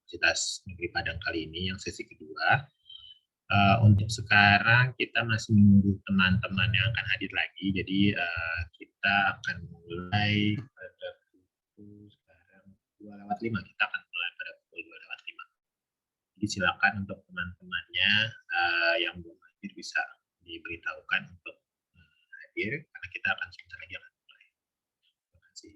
Universitas Negeri Padang kali ini yang sesi kedua. Untuk sekarang kita masih menunggu teman-teman yang akan hadir lagi, jadi kita akan mulai pada pukul sekarang 2:05. Kita akan mulai pada pukul 2:05. Jadi silakan untuk teman-temannya yang belum hadir bisa diberitahukan untuk hadir, karena kita akan sebentar lagi akan mulai. Terima kasih.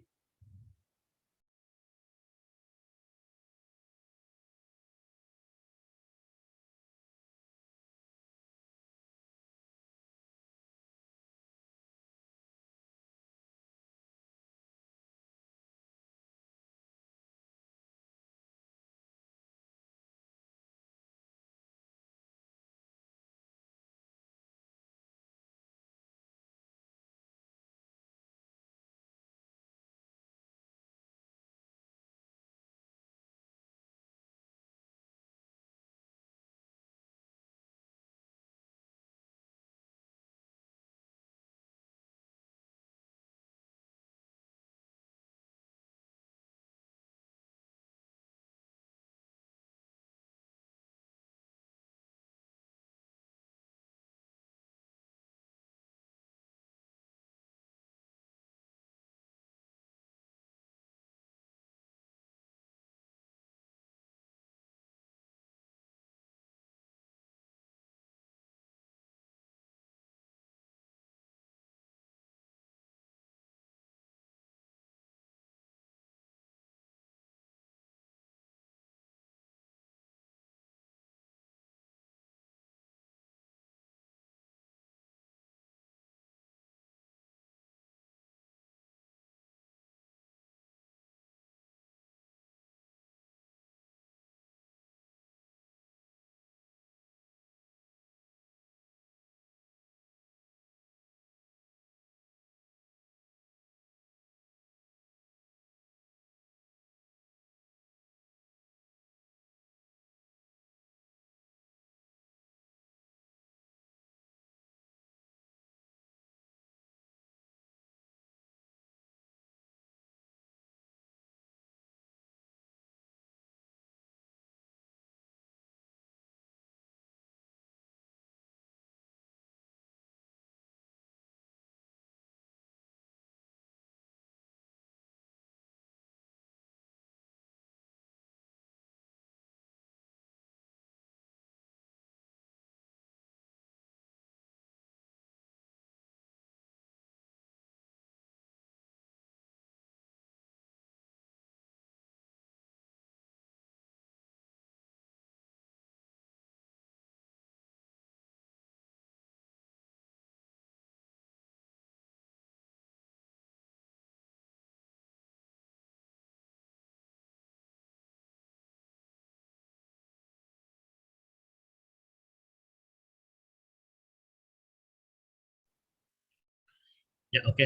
Ya, oke.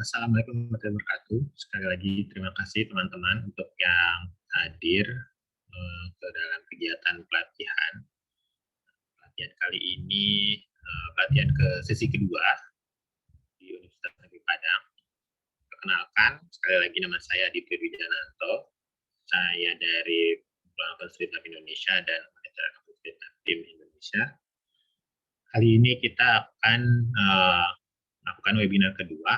Assalamualaikum warahmatullahi wabarakatuh. Sekali lagi terima kasih teman-teman untuk yang hadir ke dalam kegiatan pelatihan. Pelatihan kali ini pelatihan ke sesi kedua di Universitas Negeri Padang. Perkenalkan, sekali lagi nama saya Aditya Wijananto. Saya dari OpenStreetMap Indonesia dan Manajer OpenStreetMap Tim Indonesia. Kali ini kita akan melakukan webinar kedua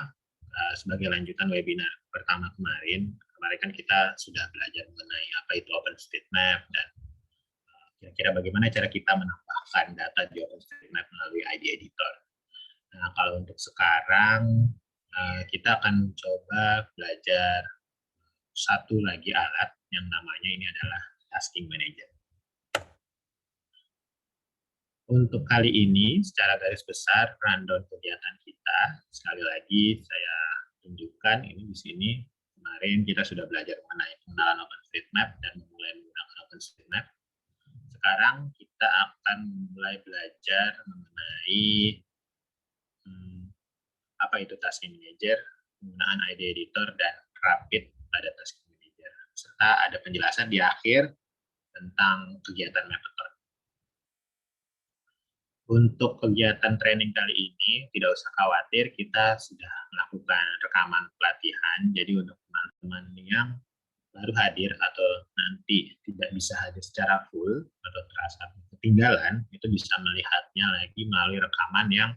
sebagai lanjutan webinar pertama kemarin. Kemarin kan kita sudah belajar mengenai apa itu OpenStreetMap dan kira-kira bagaimana cara kita menambahkan data di OpenStreetMap melalui ID Editor. Nah, kalau untuk sekarang kita akan coba belajar satu lagi alat yang namanya ini adalah Tasking Manager. Untuk kali ini, secara garis besar, rundown kegiatan kita, sekali lagi saya tunjukkan ini di sini. Kemarin kita sudah belajar mengenai pengenalan OpenStreetMap dan memulai menggunakan OpenStreetMap. Sekarang kita akan mulai belajar mengenai apa itu Tasking Manager, penggunaan ID Editor, dan Rapid pada Tasking Manager. Serta ada penjelasan di akhir tentang kegiatan Mapperton. Untuk kegiatan training kali ini, tidak usah khawatir, kita sudah melakukan rekaman pelatihan. Jadi untuk teman-teman yang baru hadir atau nanti tidak bisa hadir secara full atau terasa ketinggalan, itu bisa melihatnya lagi melalui rekaman yang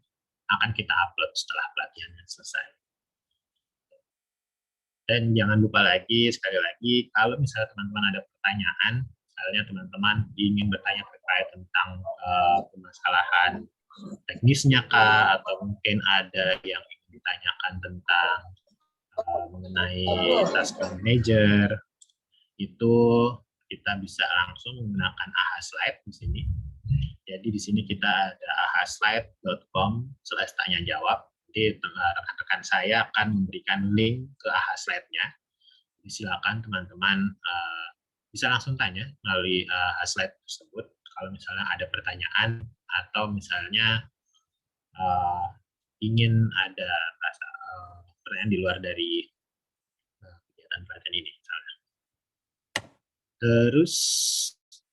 akan kita upload setelah pelatihannya selesai. Dan jangan lupa lagi, sekali lagi, kalau misalnya teman-teman ada pertanyaan, misalnya teman-teman ingin bertanya terkait tentang permasalahan teknisnya kah, atau mungkin ada yang ingin ditanyakan tentang mengenai task manager, itu kita bisa langsung menggunakan AHA Slide di sini. Jadi di sini kita ada ahaslide.com/tanya jawab. Jadi rekan-rekan saya akan memberikan link ke AHA Slide-nya. Silakan teman-teman bisa langsung tanya melalui AHA Slide tersebut kalau misalnya ada pertanyaan atau misalnya ingin ada pertanyaan di luar dari kegiatan pelatihan ini misalnya. Terus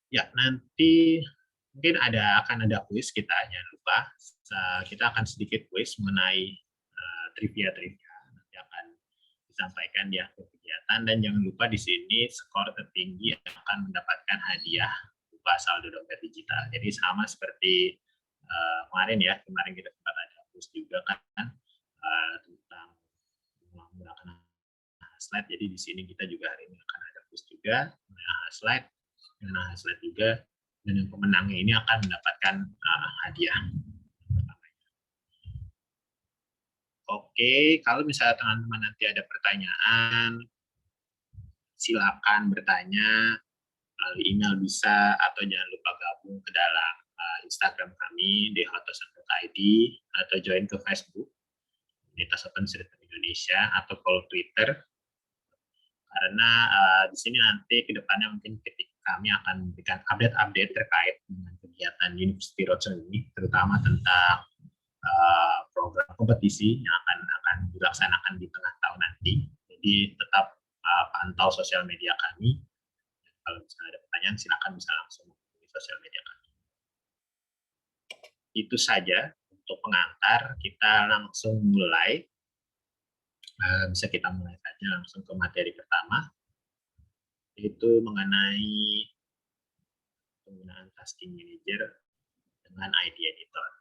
ya nanti mungkin akan ada kuis kita, jangan lupa kita akan sedikit kuis mengenai trivia-trivia nanti akan disampaikan di akhir kegiatan, dan jangan lupa di sini skor tertinggi akan mendapatkan hadiah berupa saldo dompet digital. Jadi sama seperti kemarin ya, kemarin kita sempat ada kuis juga kan tentang menggunakan slide. Jadi di sini kita juga hari ini akan ada kuis juga slide dengan slide juga, dan yang pemenangnya ini akan mendapatkan hadiah. Oke, kalau misalnya teman-teman nanti ada pertanyaan, silakan bertanya melalui email bisa, atau jangan lupa gabung ke dalam Instagram kami di @hotos_id, atau join ke Facebook Komunitas OpenStreetMap Indonesia, atau follow Twitter. Karena di sini nanti kedepannya mungkin ketika kami akan memberikan update-update terkait dengan kegiatan University Roadshow ini, terutama tentang program kompetisi yang akan dilaksanakan di tengah tahun nanti. Jadi tetap pantau sosial media kami. Kalau misalnya ada pertanyaan, silakan bisa langsung menghubungi sosial media kami. Itu saja untuk pengantar. Kita langsung mulai. Bisa kita mulai saja langsung ke materi pertama, yaitu mengenai penggunaan tasking manager dengan ID editor.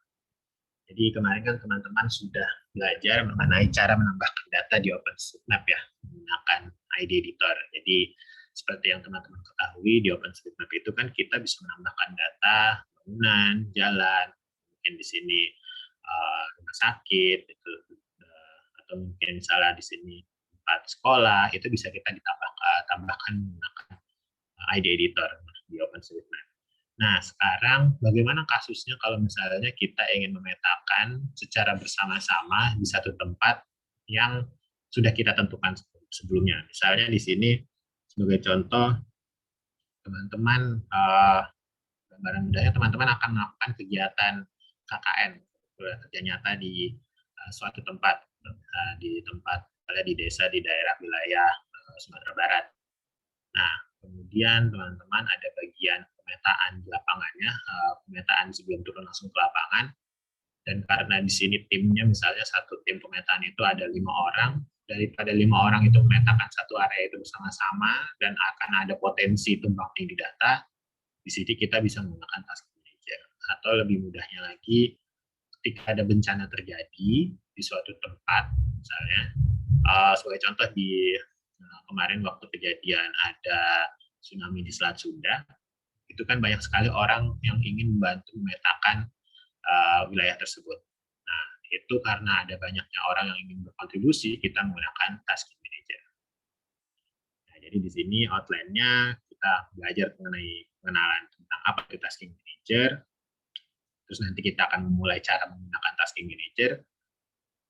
Jadi kemarin kan teman-teman sudah belajar mengenai cara menambahkan data di OpenStreetMap ya, menggunakan ID editor. Jadi seperti yang teman-teman ketahui, di OpenStreetMap itu kan kita bisa menambahkan data bangunan, jalan, mungkin di sini rumah sakit, itu, atau mungkin misalnya di sini tempat sekolah, itu bisa kita tambahkan menggunakan ID editor di OpenStreetMap. Nah, sekarang bagaimana kasusnya kalau misalnya kita ingin memetakan secara bersama-sama di satu tempat yang sudah kita tentukan sebelumnya. Misalnya di sini sebagai contoh, teman-teman gambaran mudahnya teman-teman akan melakukan kegiatan KKN, kerja nyata di suatu tempat, di desa, di daerah wilayah Sumatera Barat. Nah, kemudian teman-teman ada bagian pemetaan di lapangannya, pemetaan sebelum turun langsung ke lapangan, dan karena di sini timnya misalnya satu tim pemetaan itu ada 5 orang, daripada 5 orang itu memetakan satu area itu bersama-sama dan akan ada potensi tumpang tindih di data, di sini kita bisa menggunakan task manager. Atau lebih mudahnya lagi, ketika ada bencana terjadi di suatu tempat, misalnya sebagai contoh di kemarin waktu kejadian ada tsunami di Selat Sunda, itu kan banyak sekali orang yang ingin membantu memetakan wilayah tersebut. Nah, itu karena ada banyaknya orang yang ingin berkontribusi, kita menggunakan tasking manager. Nah, jadi di sini outline-nya kita belajar mengenai pengenalan tentang apa itu tasking manager, terus nanti kita akan memulai cara menggunakan tasking manager,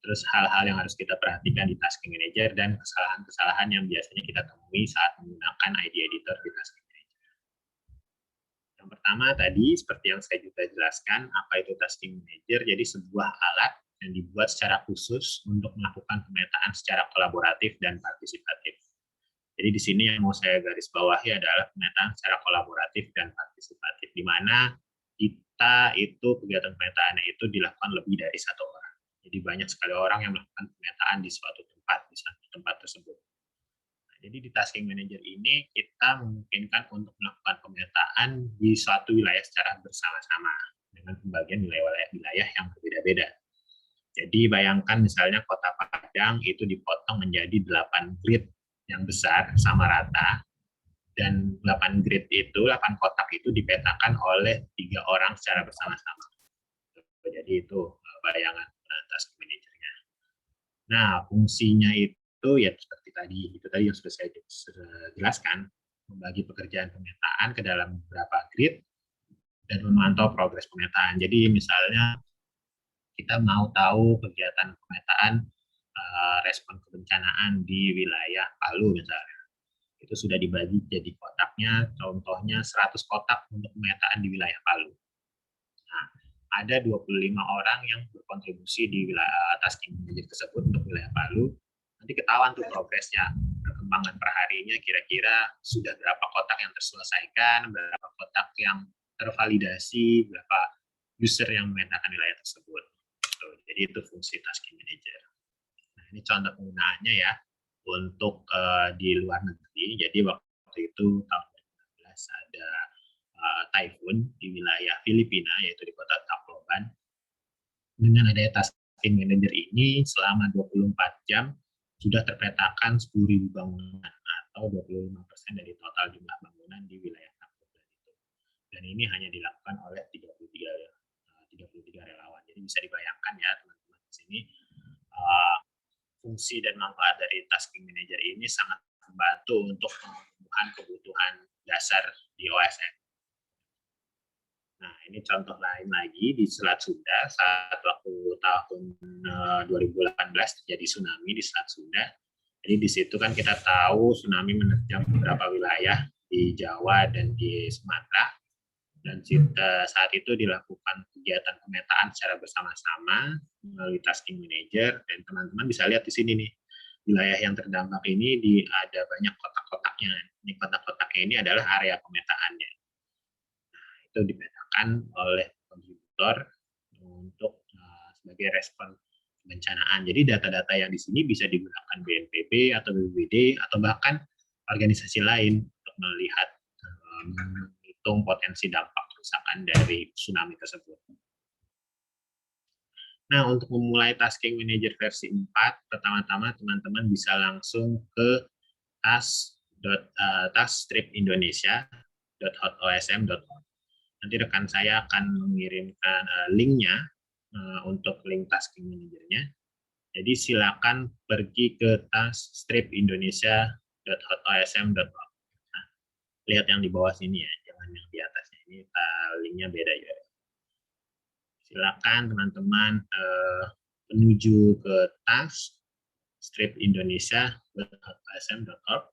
terus hal-hal yang harus kita perhatikan di tasking manager, dan kesalahan-kesalahan yang biasanya kita temui saat menggunakan ID editor di tasking manager. Yang pertama tadi, seperti yang saya juga jelaskan, apa itu tasking manager? Jadi sebuah alat yang dibuat secara khusus untuk melakukan pemetaan secara kolaboratif dan partisipatif. Jadi di sini yang mau saya garis bawahi adalah pemetaan secara kolaboratif dan partisipatif, di mana kita itu kegiatan pemetaannya itu dilakukan lebih dari satu orang. Jadi banyak sekali orang yang melakukan pemetaan di suatu tempat, di satu tempat tersebut. Nah, Jadi di tasking manager ini kita memungkinkan untuk melakukan pemetaan di suatu wilayah secara bersama-sama dengan pembagian wilayah-wilayah yang berbeda-beda. Jadi bayangkan misalnya Kota Padang itu dipotong menjadi 8 grid yang besar sama rata, dan 8 grid itu, 8 kotak itu dipetakan oleh 3 orang secara bersama-sama. Jadi itu bayangan tasking manajernya. Nah, fungsinya itu ya seperti tadi, itu tadi yang sudah saya jelaskan, membagi pekerjaan pemetaan ke dalam beberapa grid dan memantau progres pemetaan. Jadi misalnya kita mau tahu kegiatan pemetaan respon kebencanaan di wilayah Palu misalnya. Itu sudah dibagi jadi kotaknya, contohnya 100 kotak untuk pemetaan di wilayah Palu. Nah, ada 25 orang yang berkontribusi di wilayah tasking manager tersebut untuk wilayah Palu. Nanti ketahuan tuh progresnya, perkembangan perharinya kira-kira sudah berapa kotak yang terselesaikan, berapa kotak yang tervalidasi, berapa user yang memetakan wilayah tersebut. Jadi itu fungsi tasking manager. Nah, ini contoh penggunaannya ya untuk di luar negeri. Jadi waktu itu tahun 2016 ada typhoon di wilayah Filipina, yaitu di kota Tacloban. Dengan adanya tasking manager ini, selama 24 jam sudah terpetakan 10.000 bangunan atau 25% dari total jumlah bangunan di wilayah Tacloban itu. Dan ini hanya dilakukan oleh 33 relawan. Jadi bisa dibayangkan ya teman-teman di sini fungsi dan manfaat dari tasking manager ini sangat membantu untuk pemenuhan kebutuhan dasar di OSN. Nah, ini contoh lain lagi di Selat Sunda saat waktu tahun 2018 terjadi tsunami di Selat Sunda. Jadi di situ kan kita tahu tsunami menerjang beberapa wilayah di Jawa dan di Sumatera. Dan saat itu dilakukan kegiatan pemetaan secara bersama-sama melalui tasking manager, dan teman-teman bisa lihat di sini nih, wilayah yang terdampak ini ada banyak kotak-kotaknya. Ini kotak-kotaknya ini adalah area pemetaannya. Nah, itu dipetakan oleh kontributor untuk sebagai respon kebencanaan. Jadi data-data yang di sini bisa digunakan BNPB atau BPBD atau bahkan organisasi lain untuk melihat menghitung potensi dampak kerusakan dari tsunami tersebut. Nah, untuk memulai tasking manager versi 4, pertama-tama teman-teman bisa langsung ke task.stripindonesia.hotosm.org. Nanti rekan saya akan mengirimkan linknya untuk link tasking manajernya. Jadi silakan pergi ke task.stripindonesia.hotosm.org. Nah, lihat yang di bawah sini ya, jangan yang di atasnya. Ini linknya beda ya. Silakan teman-teman menuju ke task stripindonesia.hotosm.org.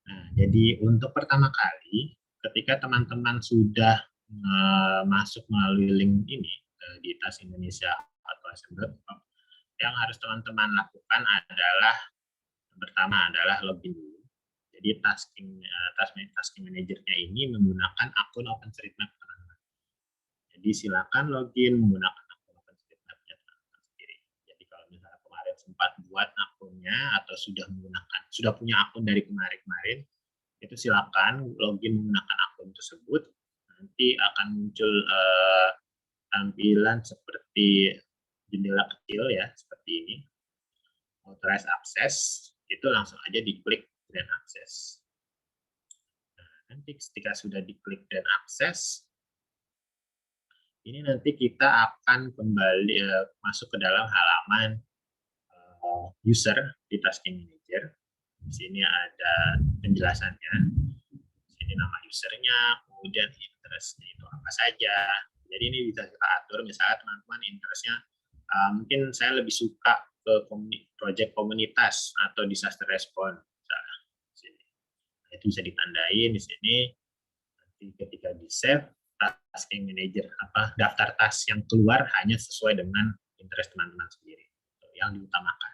Nah, jadi untuk pertama kali, ketika teman-teman sudah masuk melalui link ini di task Indonesia hotosm.org, yang harus teman-teman lakukan adalah pertama adalah login dulu. Jadi tasking manajernya ini menggunakan akun OpenStreetMap teman-teman. Jadi silakan login menggunakan akun OpenStreetMap-nya teman-teman sendiri. Jadi kalau misalnya kemarin sempat buat akunnya atau sudah punya akun dari kemarin-kemarin, itu silakan login menggunakan akun tersebut. Nanti akan muncul tampilan seperti jendela kecil ya, seperti ini. Authorize access, itu langsung aja diklik dan akses. Nah, nanti ketika sudah diklik dan akses, ini nanti kita akan kembali masuk ke dalam halaman user di tasking manager. Di sini ada penjelasannya. Di sini nama usernya, kemudian interestnya itu apa saja. Jadi ini bisa kita atur, misalnya teman-teman interestnya mungkin saya lebih suka ke project komunitas atau disaster response. Misalnya. Nah, itu bisa ditandain di sini. Nanti ketika di save, tasking manager daftar task yang keluar hanya sesuai dengan interest teman-teman sendiri yang diutamakan.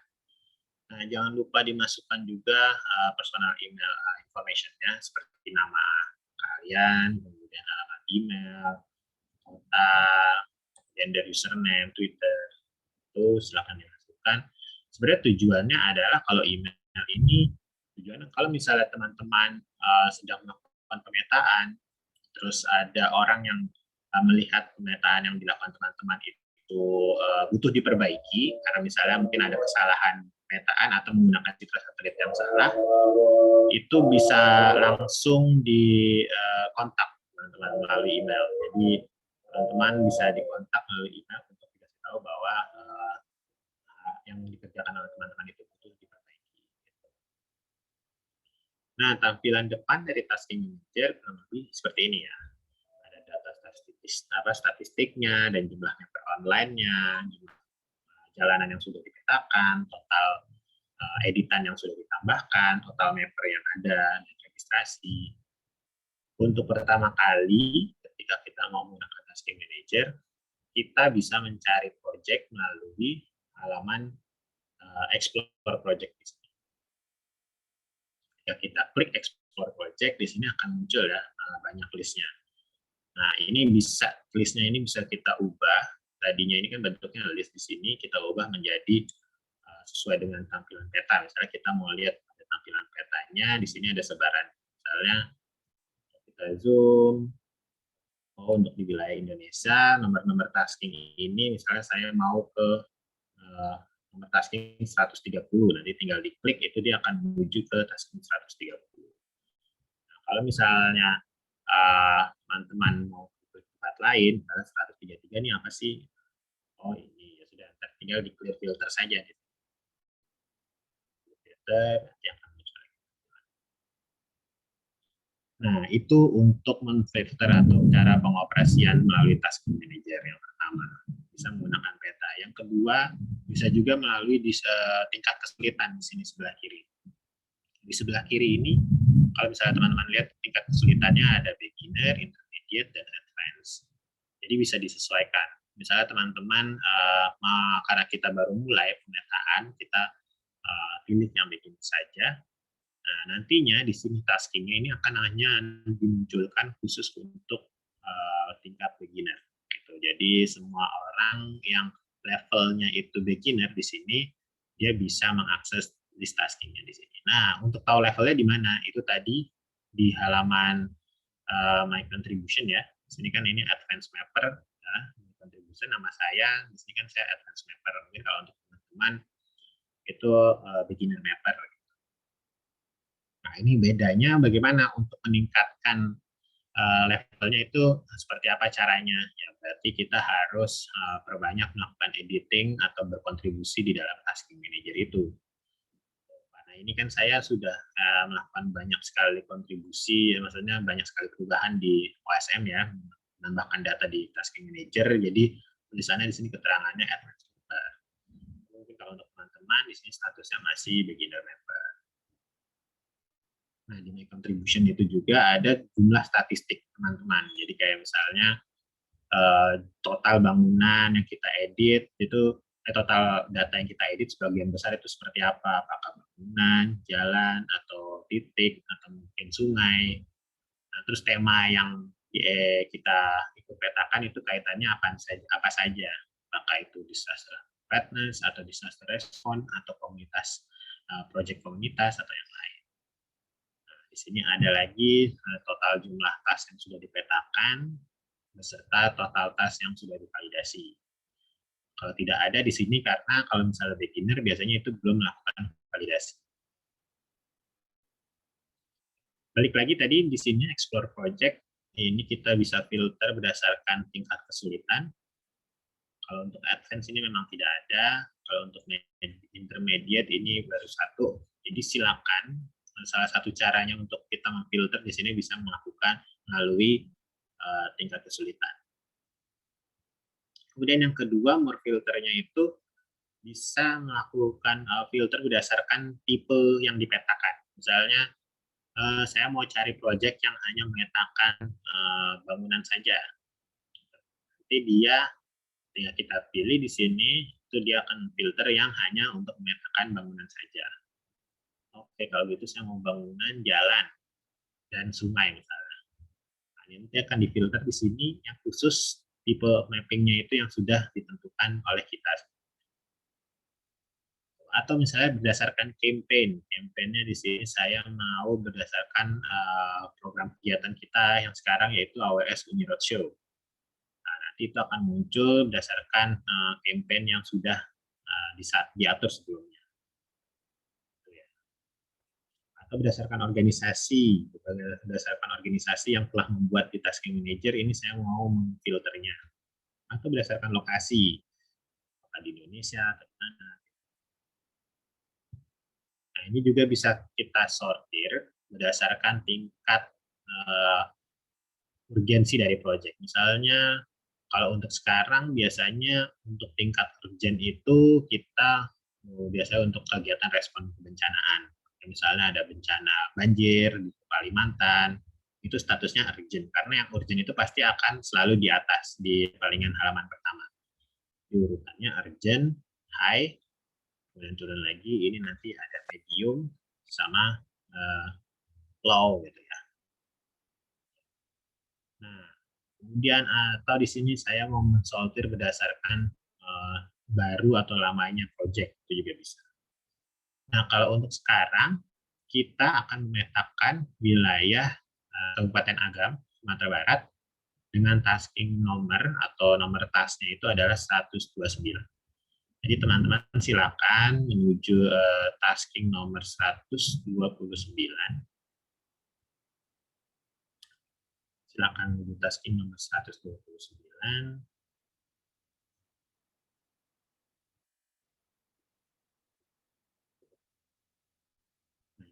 Nah, jangan lupa dimasukkan juga personal email information-nya seperti nama kalian, kemudian kemudian alamat email, kota, gender username, Twitter, itu silakan dimasukkan. Sebenarnya tujuannya adalah kalau email ini tujuannya kalau misalnya teman-teman sedang melakukan pemetaan, terus ada orang yang melihat pemetaan yang dilakukan teman-teman itu butuh diperbaiki karena misalnya mungkin ada kesalahan pemetaan atau menggunakan citra satelit yang salah, itu bisa langsung dikontak teman-teman melalui email. Jadi teman-teman bisa dikontak melalui email untuk dikasih tahu bahwa yang dikerjakan oleh teman-teman itu butuh diperbaiki. Nah, tampilan depan dari tasking manager kurang lebih seperti ini ya. Ada data statistiknya dan jumlah member online-nya, jumlah jalanan yang sudah dipetakan, total editan yang sudah ditambahkan, total member yang ada, dan registrasi. Untuk pertama kali, ketika kita mau menggunakan tasking manager, kita bisa mencari project melalui halaman explore project di sini. Ketika kita klik explore project, di sini akan muncul ya banyak listnya. Nah, listnya ini bisa kita ubah. Tadinya ini kan bentuknya list di sini, kita ubah menjadi sesuai dengan tampilan peta. Misalnya kita mau lihat tampilan petanya, di sini ada sebaran. Misalnya kita zoom, untuk di wilayah Indonesia, nomor-nomor tasking ini, misalnya saya mau ke nomor tasking 130, nanti tinggal diklik, itu dia akan menuju ke tasking 130. Nah, kalau misalnya teman-teman mau ke tempat lain, misalnya 133 ini apa sih? Oh ini, ya sudah, tinggal di clear filter saja. Filter, nanti akan muncul. Nah, itu untuk memfilter atau cara pengoperasian melalui tasking manager yang pertama. Bisa menggunakan peta. Yang kedua, bisa juga melalui tingkat kesulitan di sini sebelah kiri. Di sebelah kiri ini, kalau misalnya teman-teman lihat tingkat kesulitannya ada beginner, intermediate, dan advanced. Jadi bisa disesuaikan. Misalnya teman-teman, karena kita baru mulai pemetaan, kita pilih yang beginner saja. Nah, nantinya di sini taskingnya ini akan hanya dimunculkan khusus untuk tingkat beginner. Gitu. Jadi semua orang yang levelnya itu beginner di sini, dia bisa mengakses list taskingnya di sini. Nah, untuk tahu levelnya di mana, itu tadi di halaman My Contribution ya. Di sini kan ini Advanced Mapper, ya, My Contribution nama saya, di sini kan saya Advanced Mapper. Mungkin kalau untuk teman-teman itu beginner mapper. Nah, ini bedanya bagaimana untuk meningkatkan levelnya itu seperti apa caranya? Ya, berarti kita harus perbanyak melakukan editing atau berkontribusi di dalam tasking manager itu. Nah, ini kan saya sudah melakukan banyak sekali kontribusi, maksudnya banyak sekali perubahan di OSM ya, menambahkan data di tasking manager. Jadi tulisannya di sini keterangannya advanced member. Mungkin kalau untuk teman-teman di sini statusnya masih beginner member. Nah, di My Contribution itu juga ada jumlah statistik teman-teman. Jadi kayak misalnya total bangunan yang kita edit itu total data yang kita edit sebagian besar itu seperti apa? Apakah bangunan, jalan, atau titik, atau mungkin sungai. Nah, terus tema yang kita ikut petakan itu kaitannya apa saja? Apakah itu disaster preparedness atau disaster response atau komunitas, project komunitas atau yang lain. Di sini ada lagi total jumlah tas yang sudah dipetakan beserta total tas yang sudah divalidasi. Kalau tidak ada di sini karena kalau misalnya beginner biasanya itu belum melakukan validasi. Balik lagi tadi di sini explore project, ini kita bisa filter berdasarkan tingkat kesulitan. Kalau untuk advance ini memang tidak ada, kalau untuk intermediate ini baru satu. Jadi silakan, salah satu caranya untuk kita memfilter di sini bisa melakukan melalui tingkat kesulitan. Kemudian yang kedua, more filternya itu bisa melakukan filter berdasarkan tipe yang dipetakan. Misalnya, saya mau cari project yang hanya memetakan bangunan saja. Nanti dia, tinggal kita pilih di sini, itu dia akan filter yang hanya untuk memetakan bangunan saja. Oke, kalau gitu saya mau bangunan, jalan, dan sungai misalnya. Nah, Nanti akan difilter di sini yang khusus tipe mappingnya itu yang sudah ditentukan oleh kita. Atau misalnya berdasarkan campaign. Campaign-nya di sini saya mau berdasarkan program kegiatan kita yang sekarang yaitu AWS Uni Roadshow. Nah, nanti itu akan muncul berdasarkan campaign yang sudah diatur sebelumnya. Atau berdasarkan organisasi yang telah membuat di Tasking Manager, ini saya mau memfilternya. Atau berdasarkan lokasi, apakah di Indonesia atau di mana. Nah, ini juga bisa kita sortir berdasarkan tingkat urgensi dari proyek. Misalnya, kalau untuk sekarang biasanya untuk tingkat urgent itu kita biasanya untuk kegiatan respon kebencanaan. Misalnya ada bencana banjir di Kalimantan, itu statusnya urgent. Karena yang urgent itu pasti akan selalu di atas, di palingan halaman pertama. Di urutannya urgent, high, kemudian turun lagi, ini nanti ada medium sama low gitu ya. Nah, kemudian atau di sini saya mau mensortir berdasarkan baru atau lamanya project, itu juga bisa. Nah, kalau untuk sekarang kita akan memetakan wilayah Kabupaten Agam, Sumatera Barat dengan tasking nomor atau nomor tasnya itu adalah 129. Jadi teman-teman silakan menuju tasking nomor 129. Silakan menuju tasking nomor 129.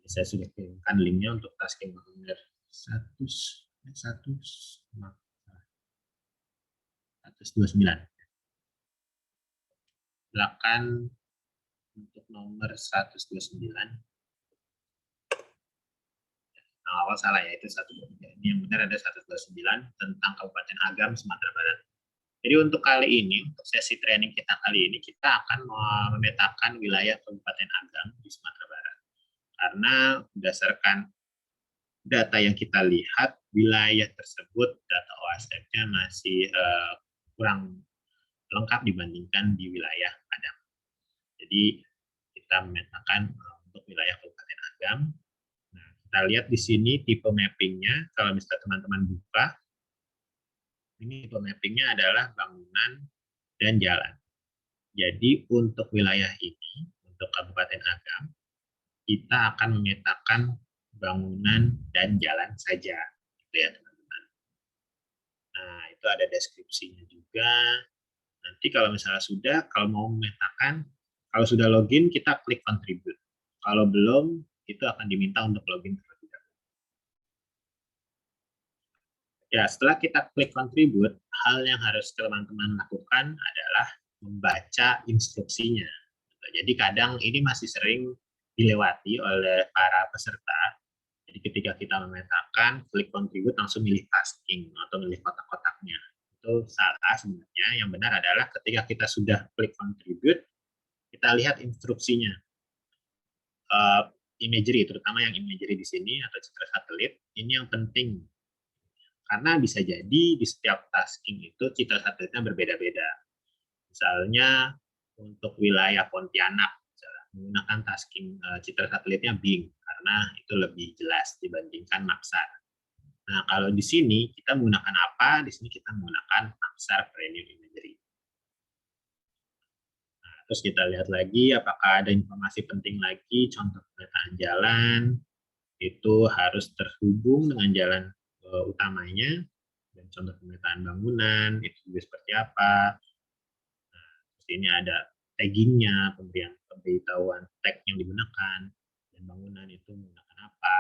Saya sudah kirimkan linknya untuk tasking nomor 129. Silakan untuk nomor 129. Nah, awal salah ya, itu 123. Ini yang benar ada 129 tentang Kabupaten Agam, Sumatera Barat. Jadi untuk kali ini, untuk sesi training kita kali ini, kita akan memetakan wilayah Kabupaten Agam di Sumatera Barat. Karena berdasarkan data yang kita lihat, wilayah tersebut data OSM-nya masih kurang lengkap dibandingkan di wilayah Padang. Jadi kita memetakan untuk wilayah Kabupaten Agam. Nah, kita lihat di sini tipe mappingnya. Kalau misalnya teman-teman buka, ini tipe mappingnya adalah bangunan dan jalan. Jadi untuk wilayah ini, untuk Kabupaten Agam, kita akan memetakan bangunan dan jalan saja, gitu ya teman-teman. Nah, itu ada deskripsinya juga. Nanti kalau misalnya sudah, kalau mau memetakan, kalau sudah login, kita klik contribute. Kalau belum, itu akan diminta untuk login terlebih dahulu. Ya, setelah kita klik contribute, hal yang harus teman-teman lakukan adalah membaca instruksinya. Jadi kadang ini masih sering dilewati oleh para peserta. Jadi ketika kita memetakan, klik contribute langsung milih tasking atau milih kotak-kotaknya. Itu salah sebenarnya. Yang benar adalah ketika kita sudah klik contribute, kita lihat instruksinya. Imagery, terutama yang imagery di sini atau citra satelit, ini yang penting. Karena bisa jadi di setiap tasking itu citra satelitnya berbeda-beda. Misalnya untuk wilayah Pontianak, menggunakan tasking citra satelitnya Bing karena itu lebih jelas dibandingkan Maxar. Nah, kalau di sini kita menggunakan apa? Di sini kita menggunakan Maxar Premium Imagery. Nah, terus kita lihat lagi apakah ada informasi penting lagi, contoh pemetaan jalan itu harus terhubung dengan jalan utamanya, dan contoh pemetaan bangunan itu juga seperti apa. Nah, terus ini ada taggingnya, pemberian pemberitahuan tag yang digunakan, dan bangunan itu menggunakan apa.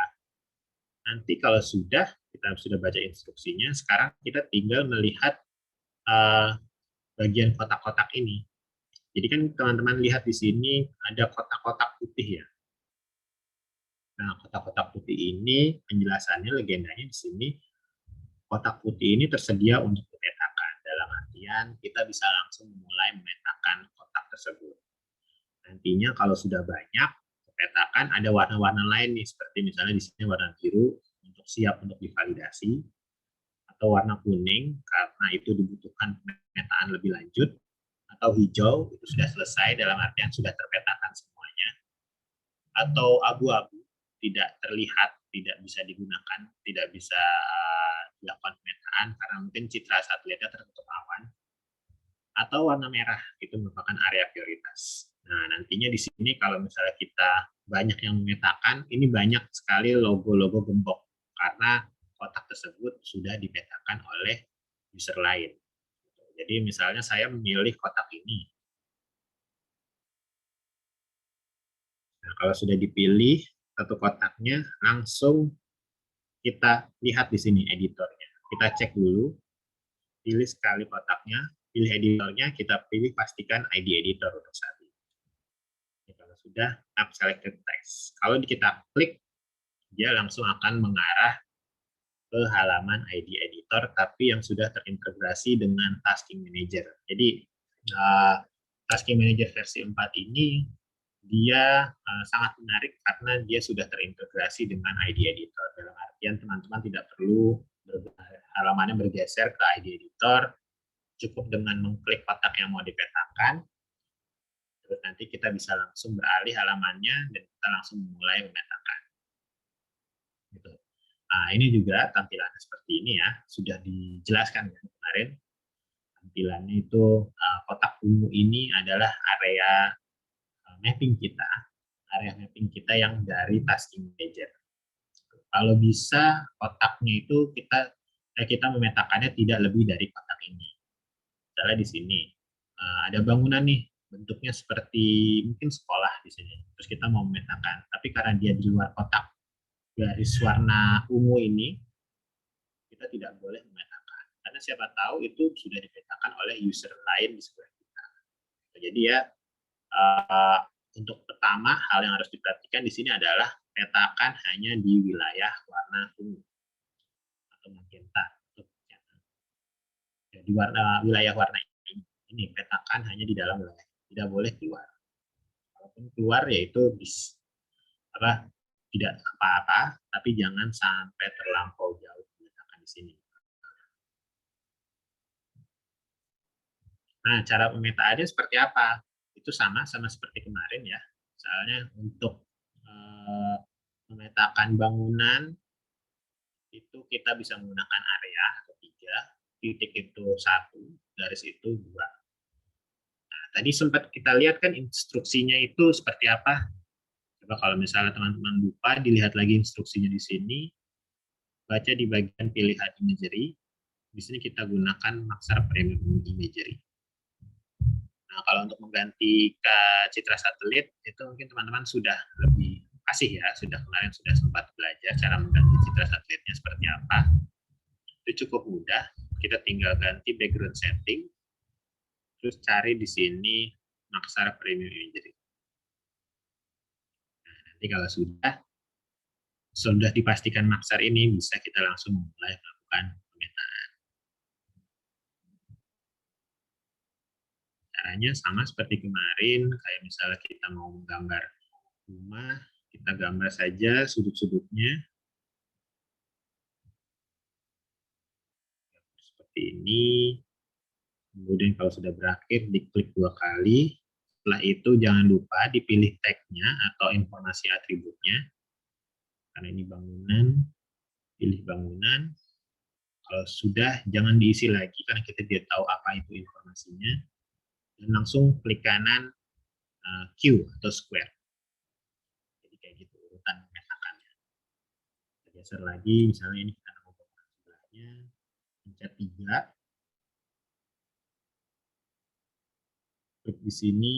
Nanti kalau kita sudah baca instruksinya, sekarang kita tinggal melihat bagian kotak-kotak ini. Jadi kan teman-teman lihat di sini ada kotak-kotak putih ya. Nah, kotak-kotak putih ini penjelasannya, legendanya di sini, kotak putih ini tersedia untuk dipetakan. Dalam artian kita bisa langsung memulai memetakan kotak tersebut. Nantinya kalau sudah banyak petakan, ada warna-warna lain nih, seperti misalnya di sini warna biru untuk siap untuk divalidasi, atau warna kuning karena itu dibutuhkan pemetaan lebih lanjut, atau hijau itu sudah selesai dalam artian sudah terpetakan semuanya, atau abu-abu tidak terlihat, tidak bisa digunakan, tidak bisa dilakukan pemetaan karena mungkin citra satelitnya tertutup awan, atau warna merah itu merupakan area prioritas. Nah, nantinya di sini kalau misalnya kita banyak yang memetakan, ini banyak sekali logo-logo gembok karena kotak tersebut sudah dipetakan oleh user lain. Jadi misalnya saya memilih kotak ini. Nah, kalau sudah dipilih satu kotaknya, langsung kita lihat di sini editornya. Kita cek dulu, pilih sekali kotaknya, pilih editornya, kita pilih pastikan ID editor untuk saat ini. Kalau sudah, tap selected text. Kalau kita klik, dia langsung akan mengarah ke halaman ID editor, tapi yang sudah terintegrasi dengan Tasking Manager. Jadi, Tasking Manager versi 4 ini dia sangat menarik karena dia sudah terintegrasi dengan ID editor. Dalam artian teman-teman tidak perlu halamannya bergeser ke ID editor, cukup dengan mengklik kotak yang mau dipetakan, terus nanti kita bisa langsung beralih halamannya dan kita langsung memulai memetakan. Gitu. Nah, ini juga tampilannya seperti ini ya, sudah dijelaskan ya kemarin. Tampilannya itu kotak ungu ini adalah area mapping kita, yang dari Tasking Manager. Kalau bisa kotaknya itu kita memetakannya tidak lebih dari kotak ini. Misalnya di sini ada bangunan nih, bentuknya seperti mungkin sekolah di sini. Terus kita mau memetakan, tapi karena dia di luar kotak garis warna ungu ini, kita tidak boleh memetakan. Karena siapa tahu itu sudah dipetakan oleh user lain di sebelah kita. Jadi ya, untuk pertama, hal yang harus diperhatikan di sini adalah petakan hanya di wilayah warna ungu atau magenta. Di wilayah warna ini petakan hanya di dalam wilayah, tidak boleh keluar. Kalaupun keluar yaitu tidak apa-apa, tapi jangan sampai terlampau jauh pemetakan di sini. Nah, cara pemetaannya seperti apa? Itu sama seperti kemarin ya. Misalnya untuk memetakan bangunan itu kita bisa menggunakan area atau 3, titik itu 1, garis itu 2. Nah, tadi sempat kita lihat kan instruksinya itu seperti apa. Coba kalau misalnya teman-teman lupa, dilihat lagi instruksinya di sini, baca di bagian pilihan imagery. Di sini kita gunakan Maxar Premium Imagery. Nah, kalau untuk mengganti ke citra satelit, itu mungkin teman-teman sudah lebih fasih ya, kemarin sudah sempat belajar cara mengganti citra satelitnya seperti apa. Itu cukup mudah, kita tinggal ganti background setting, terus cari di sini Maxar Premium Imagery. Nah, nanti kalau sudah dipastikan Maxar ini, bisa kita langsung mulai melakukan pemetaan. Caranya sama seperti kemarin, kayak misalnya kita mau menggambar rumah, kita gambar saja sudut-sudutnya. Seperti ini. Kemudian kalau sudah berakhir, diklik 2 kali. Setelah itu jangan lupa dipilih tag-nya atau informasi atributnya. Karena ini bangunan, pilih bangunan. Kalau sudah, jangan diisi lagi karena kita tidak tahu apa itu informasinya. Dan langsung klik kanan Q atau square. Jadi kayak gitu urutan pemetakannya. Kita geser lagi, misalnya ini kita mau bangunan sebelahnya, pencet 3. Klik di sini.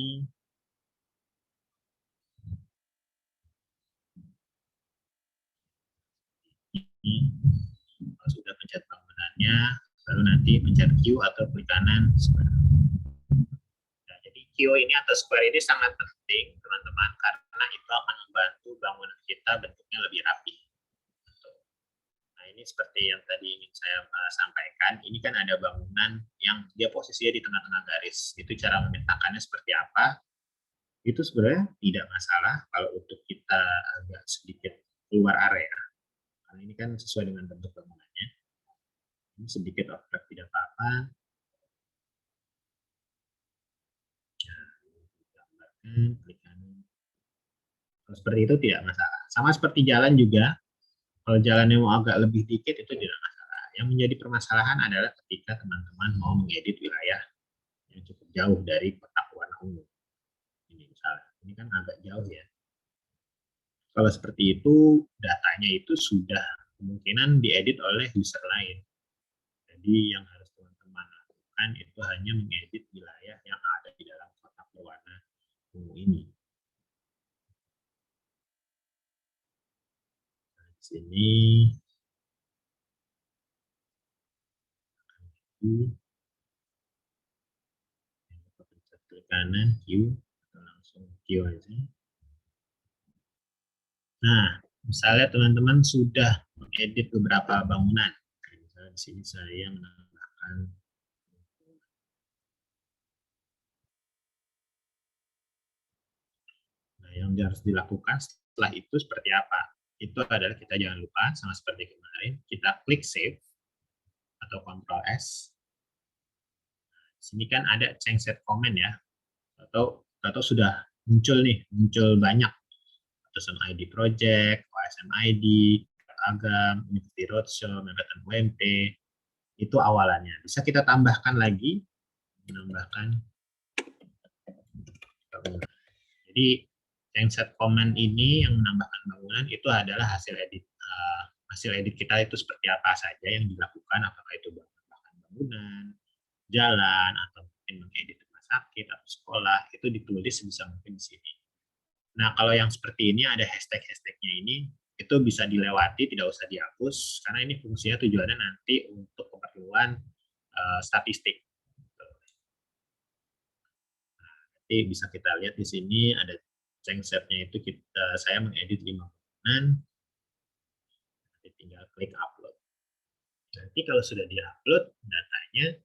Kalau sudah pencet bangunannya, baru nanti pencet Q atau klik kanan square. Nah, jadi Q ini atau square ini sangat penting teman-teman karena itu akan membantu bangunan kita bentuknya lebih rapi. Nah, ini seperti yang tadi ingin saya sampaikan, ini kan ada bangunan yang dia posisinya di tengah-tengah garis. Itu cara memetakannya seperti apa? Itu sebenarnya tidak masalah kalau untuk kita agak sedikit keluar area. Karena ini kan sesuai dengan bentuk bangunannya. Ini sedikit overlap tidak apa-apa. Klik kanan. Kalau seperti itu tidak masalah. Sama seperti jalan juga, kalau jalannya mau agak lebih dikit itu tidak masalah. Yang menjadi permasalahan adalah ketika teman-teman mau mengedit wilayah yang cukup jauh dari kotak warna ungu. Ini misalnya, ini kan agak jauh ya. Kalau seperti itu, datanya itu sudah kemungkinan diedit oleh user lain. Jadi yang harus teman-teman lakukan itu hanya mengedit wilayah yang ada di dalam kotak berwarna ungu ini. Nah, di sini pencet klik kanan Q atau langsung Q aja. Nah, misalnya teman-teman sudah mengedit beberapa bangunan. Misalnya di sini saya menambahkan. Nah, yang harus dilakukan setelah itu seperti apa? Itu adalah kita jangan lupa sama seperti kemarin, kita klik save atau Ctrl S. Di sini kan ada change set comment ya, atau sudah muncul nih, muncul banyak Tusen ID Project, OSM ID, Agam, University Roadshow, Megatan UMP, itu awalannya. Bisa kita tambahkan lagi, menambahkan. Jadi yang set comment ini yang menambahkan bangunan itu adalah hasil edit kita itu seperti apa saja yang dilakukan, apakah itu menambahkan bangunan, jalan, atau mungkin mengedit rumah sakit atau sekolah, itu ditulis sebisa mungkin di sini. Nah, kalau yang seperti ini ada hashtag-hashtagnya ini, itu bisa dilewati, tidak usah dihapus, karena ini fungsinya tujuannya nanti untuk keperluan statistik. Nah, nanti bisa kita lihat di sini ada set-nya itu saya mengedit 5 bangunan, nanti tinggal klik upload. Nanti kalau sudah di-upload, datanya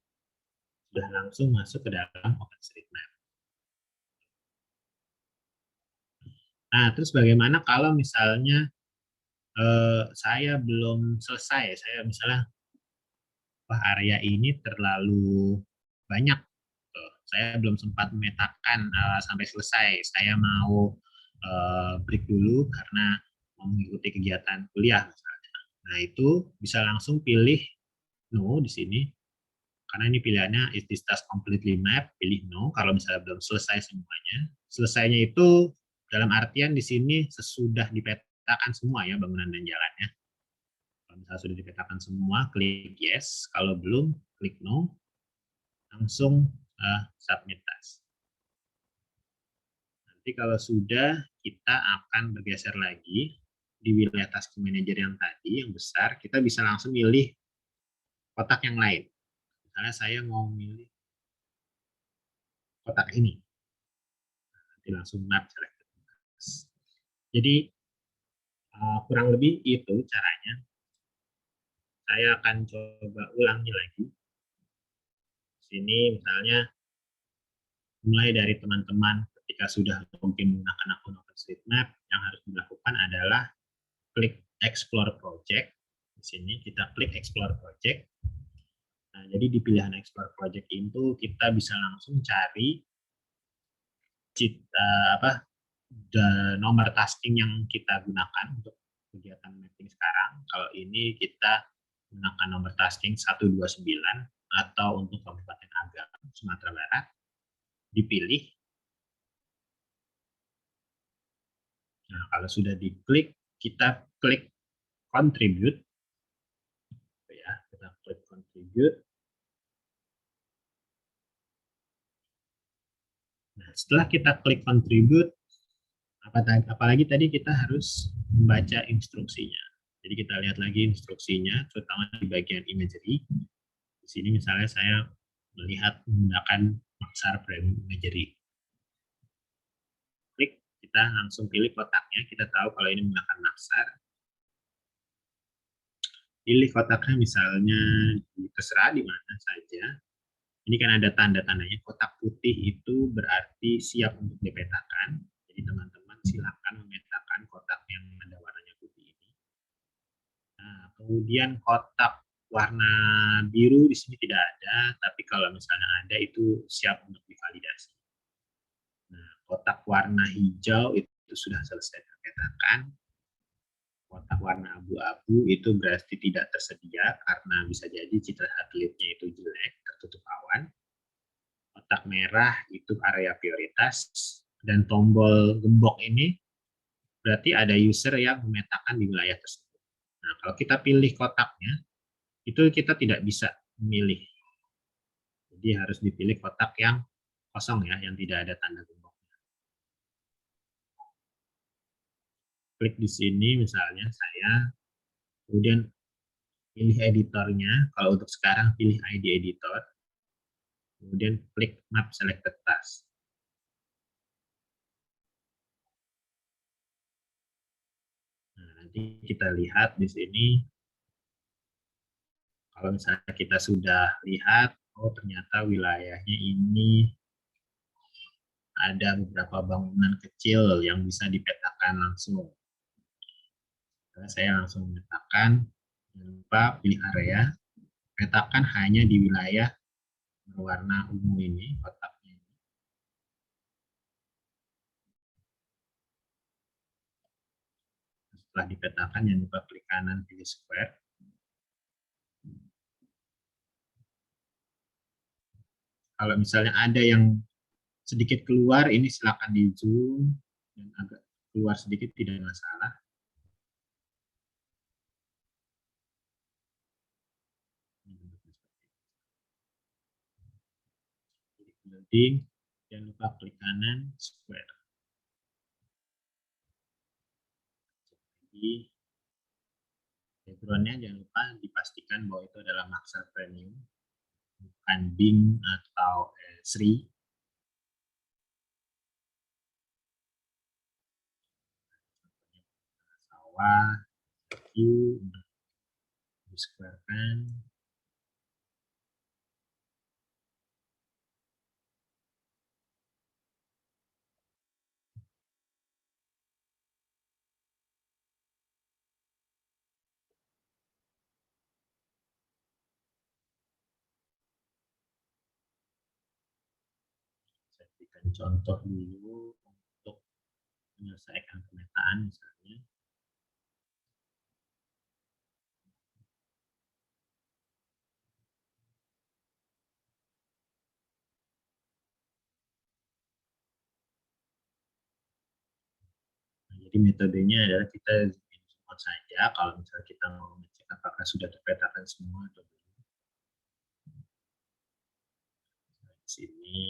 sudah langsung masuk ke dalam OpenStreetMap. Nah, terus bagaimana kalau misalnya saya belum selesai, saya misalnya area ini terlalu banyak, saya belum sempat memetakan sampai selesai, saya mau break dulu karena mau mengikuti kegiatan kuliah misalnya. Nah, itu bisa langsung pilih no di sini, karena ini pilihannya is this task completely map, pilih no kalau misalnya belum selesai semuanya. Selesainya itu dalam artian di sini sesudah dipetakan semua ya bangunan dan jalannya. Kalau misalnya sudah dipetakan semua, klik yes. Kalau belum, klik no. Langsung submit task. Nanti kalau sudah, kita akan bergeser lagi di wilayah task manager yang tadi, yang besar, kita bisa langsung milih kotak yang lain. Misalnya saya mau milih kotak ini. Nanti langsung map selected. Jadi, kurang lebih itu caranya. Saya akan coba ulangi lagi. Sini misalnya mulai dari teman-teman ketika sudah mungkin menggunakan akun OpenStreetMap, yang harus dilakukan adalah klik Explore Project. Di sini kita klik Explore Project. Nah, jadi di pilihan Explore Project itu kita bisa langsung cari nomor tasking yang kita gunakan untuk kegiatan mapping sekarang. Kalau ini kita gunakan nomor tasking 129 atau untuk Kabupaten Agam, Sumatera Barat, dipilih. Nah, kalau sudah diklik, kita klik contribute. Ya, kita klik contribute. Nah, setelah kita klik contribute, apalagi tadi kita harus membaca instruksinya. Jadi kita lihat lagi instruksinya, terutama di bagian imagery. Di sini misalnya saya melihat menggunakan Maxar Prime Imagery. Klik, kita langsung pilih kotaknya. Kita tahu kalau ini menggunakan Maxar. Pilih kotaknya misalnya terserah di mana saja. Ini kan ada tanda-tandanya. Kotak putih itu berarti siap untuk dipetakan. Jadi teman-teman silakan memetakan kotak yang ada warnanya putih ini. Nah, kemudian kotak warna biru di sini tidak ada, tapi kalau misalnya ada itu siap untuk divalidasi. Nah, kotak warna hijau itu sudah selesai terpetakan. Kotak warna abu-abu itu berarti tidak tersedia karena bisa jadi citra satelitnya itu jelek, tertutup awan. Kotak merah itu area prioritas, dan tombol gembok ini berarti ada user yang memetakan di wilayah tersebut. Nah, kalau kita pilih kotaknya, itu kita tidak bisa memilih. Jadi harus dipilih kotak yang kosong ya, yang tidak ada tanda gembok. Klik di sini misalnya saya, kemudian pilih editornya. Kalau untuk sekarang pilih ID editor, kemudian klik map selected task. Nah, nanti kita lihat di sini, kalau misalnya kita sudah lihat, oh ternyata wilayahnya ini ada beberapa bangunan kecil yang bisa dipetakan langsung. Nah, saya langsung memetakan, jangan lupa pilih area, petakan hanya di wilayah berwarna ungu ini, kotaknya. Setelah dipetakan, jangan lupa klik kanan, pilih square. Kalau misalnya ada yang sedikit keluar, ini silakan di zoom dan agak keluar sedikit tidak masalah. Building, jangan lupa klik kanan square. Jadi backgroundnya jangan lupa dipastikan bahwa itu adalah Maxar Premium, bukan Bing atau Sri. Sawah, view, untuk di-squarekan. Saya berikan contoh dulu untuk menyelesaikan pemetaan misalnya. Nah, jadi metodenya adalah kita zoom saja kalau misalnya kita mau mengecek apakah sudah terpetakan semua atau belum. Nah, di sini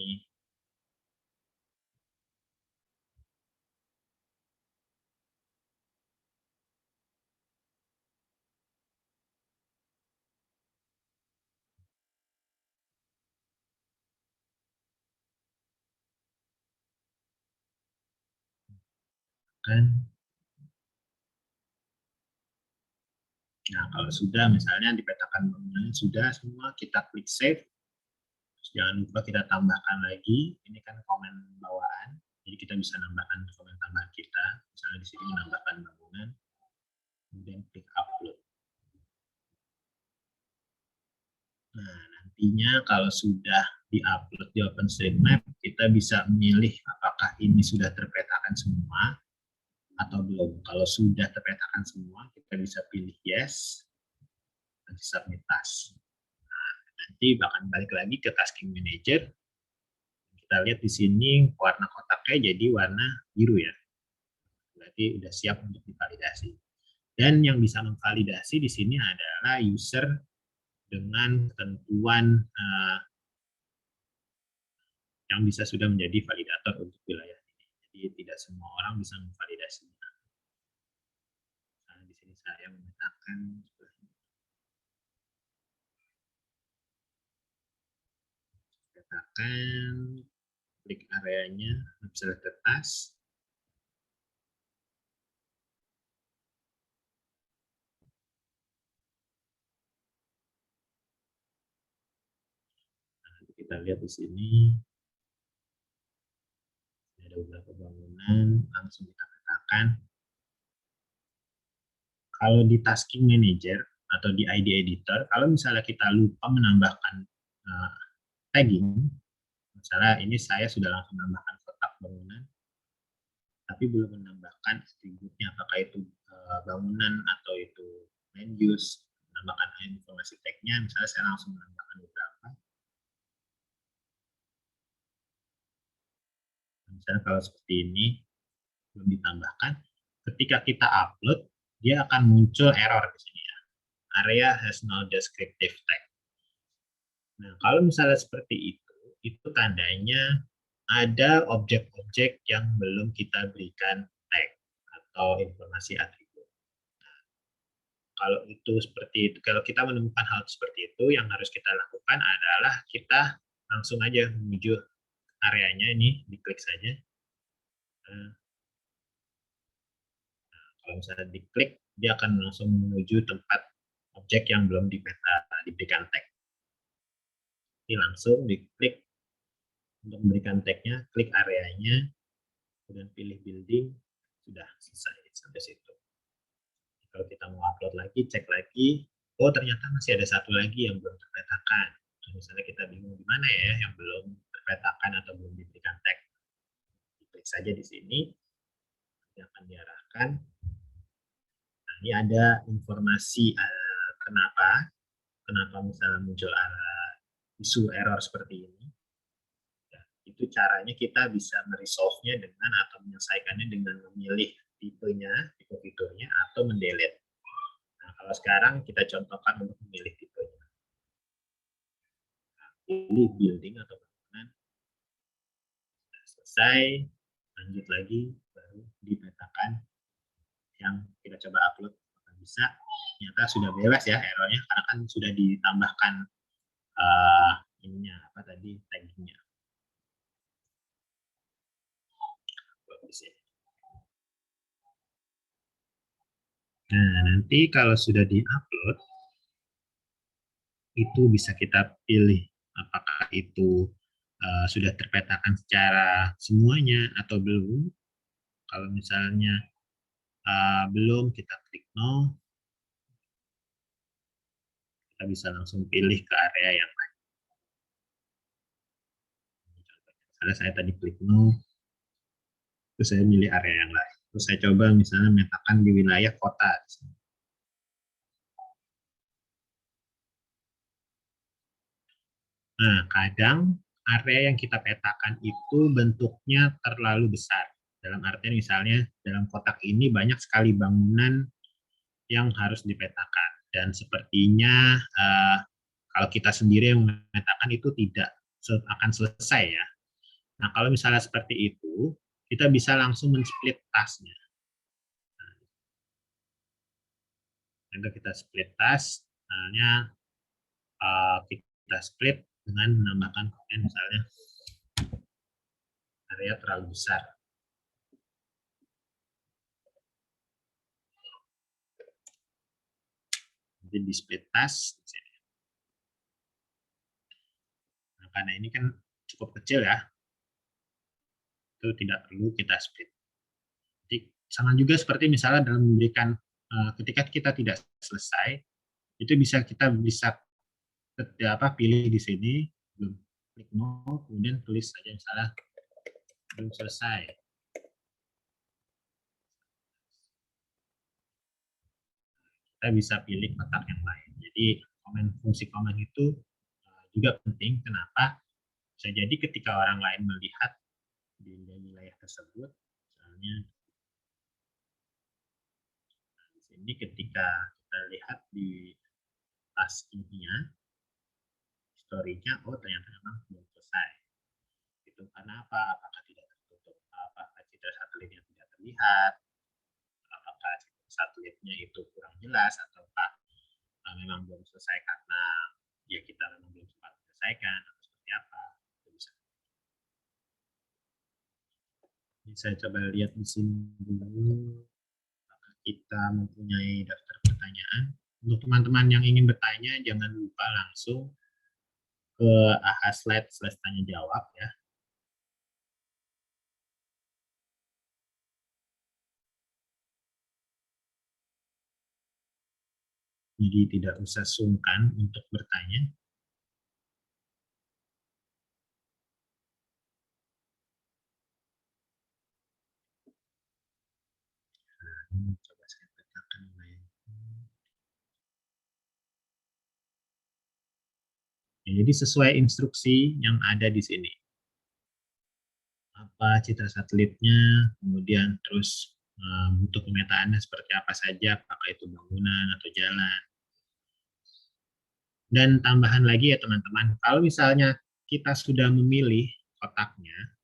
kan. Nah, kalau sudah misalnya dipetakan bangunannya sudah semua, kita klik save. Terus jangan lupa kita tambahkan lagi, ini kan komen bawaan, jadi kita bisa nambahkan komen tambahan kita. Misalnya di sini menambahkan bangunan, kemudian klik upload. Nah, nantinya kalau sudah di-upload di OpenStreetMap, kita bisa memilih apakah ini sudah terpetakan semua atau belum. Kalau sudah terpetakan semua, kita bisa pilih yes, dan submit task. Nah, nanti bahkan balik lagi ke tasking manager, kita lihat di sini warna kotaknya jadi warna biru ya. Berarti sudah siap untuk divalidasi. Dan yang bisa memvalidasi di sini adalah user dengan ketentuan yang bisa sudah menjadi validator untuk wilayah ini. Jadi tidak semua orang bisa memvalidasinya. Nah, di sini saya memetakan klik areanya, select task. Nah, kita lihat di sini ada beberapa bangunan, langsung kita petakan. Kalau di tasking manager atau di ID editor, kalau misalnya kita lupa menambahkan tagging, misalnya ini saya sudah langsung menambahkan kotak bangunan, tapi belum menambahkan atributnya, apakah itu bangunan atau itu land use, menambahkan informasi tag-nya, misalnya saya langsung menambahkan beberapa. Misalnya kalau seperti ini, belum ditambahkan, ketika kita upload, dia akan muncul error di sini ya. Area has no descriptive tag. Nah, kalau misalnya seperti itu tandanya ada objek-objek yang belum kita berikan tag atau informasi atribut. Nah, kalau itu seperti itu, kalau kita menemukan hal seperti itu, yang harus kita lakukan adalah kita langsung aja menuju areanya ini, diklik saja. Nah, kalau misalnya diklik, dia akan langsung menuju tempat objek yang belum diberikan tag. Ini langsung diklik untuk memberikan tag-nya, klik areanya, kemudian pilih building, sudah selesai sampai situ. Kalau kita mau upload lagi, cek lagi, oh ternyata masih ada satu lagi yang belum terpetakan. Misalnya kita bingung di mana ya yang belum terpetakan atau belum diberikan tag. Klik saja di sini, yang akan diarahkan. Nah, ini ada informasi kenapa misalnya muncul isu error seperti ini. Ya, itu caranya kita bisa meresolve-nya dengan atau menyelesaikannya dengan memilih tipenya, tipe fiturnya, atau mendelete. Nah, kalau sekarang kita contohkan untuk memilih tipenya. Nah, pilih building atau bangunan. Sudah selesai, lanjut lagi, baru dipetakan yang kita coba upload. Bisa, ternyata sudah bebas ya errornya, karena kan sudah ditambahkan ininya apa tadi taggingnya. Nah, nanti kalau sudah di-upload, itu bisa kita pilih apakah itu sudah terpetakan secara semuanya atau belum. Kalau misalnya belum, kita klik no. Kita bisa langsung pilih ke area yang lain. Misalnya saya tadi klik no, terus saya milih area yang lain. Terus saya coba misalnya memetakan di wilayah kota. Nah, kadang area yang kita petakan itu bentuknya terlalu besar. Dalam artian misalnya dalam kotak ini banyak sekali bangunan yang harus dipetakan. Dan sepertinya kalau kita sendiri yang memetakan itu tidak akan selesai ya. Nah, kalau misalnya seperti itu, kita bisa langsung men-split task-nya. Nah, kita split task, misalnya kita split dengan menambahkan komen misalnya area terlalu besar. Jadi di split task. Nah, karena ini kan cukup kecil ya, itu tidak perlu kita split. Jadi sama juga seperti misalnya dalam memberikan ketika kita tidak selesai, itu kita bisa pilih di sini, belum klik no, kemudian tulis saja misalnya belum selesai. Kita bisa pilih kotak yang lain. Jadi fungsi komen itu juga penting. Kenapa? Bisa jadi ketika orang lain melihat di wilayah tersebut, misalnya di sini ketika kita lihat di task intinya, historinya, oh ternyata memang belum selesai. Itu karena apa? Apakah tidak tertutup? Apakah citra satelitnya tidak terlihat? Apakah satelitnya itu kurang jelas? Ataukah memang belum selesai karena ya kita memang belum sempat menyelesaikan? Atau seperti apa? Ini saya coba lihat di sini dulu. Apakah kita mempunyai daftar pertanyaan? Untuk teman-teman yang ingin bertanya, jangan lupa langsung ke AHA slide tanya jawab ya. Jadi tidak usah sungkan untuk bertanya. Coba saya petakan wilayah. Ya, jadi sesuai instruksi yang ada di sini. Apa citra satelitnya, kemudian terus bentuk pemetaannya seperti apa saja, apakah itu bangunan atau jalan. Dan tambahan lagi ya teman-teman, kalau misalnya kita sudah memilih kotaknya,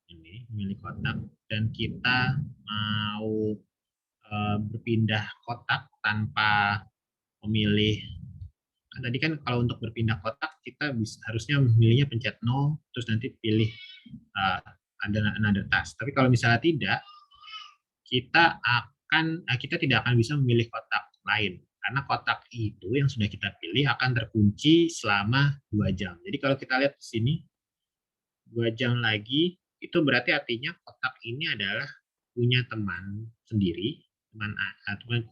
ini memilih kotak, dan kita mau berpindah kotak tanpa memilih. Kan tadi kan kalau untuk berpindah kotak kita harusnya memilihnya pencet no, terus nanti pilih uh, ada another task. Tapi kalau misalnya tidak, kita tidak akan bisa memilih kotak lain karena kotak itu yang sudah kita pilih akan terkunci selama 2 jam. Jadi kalau kita lihat di sini 2 jam lagi itu berarti artinya kotak ini adalah punya teman sendiri,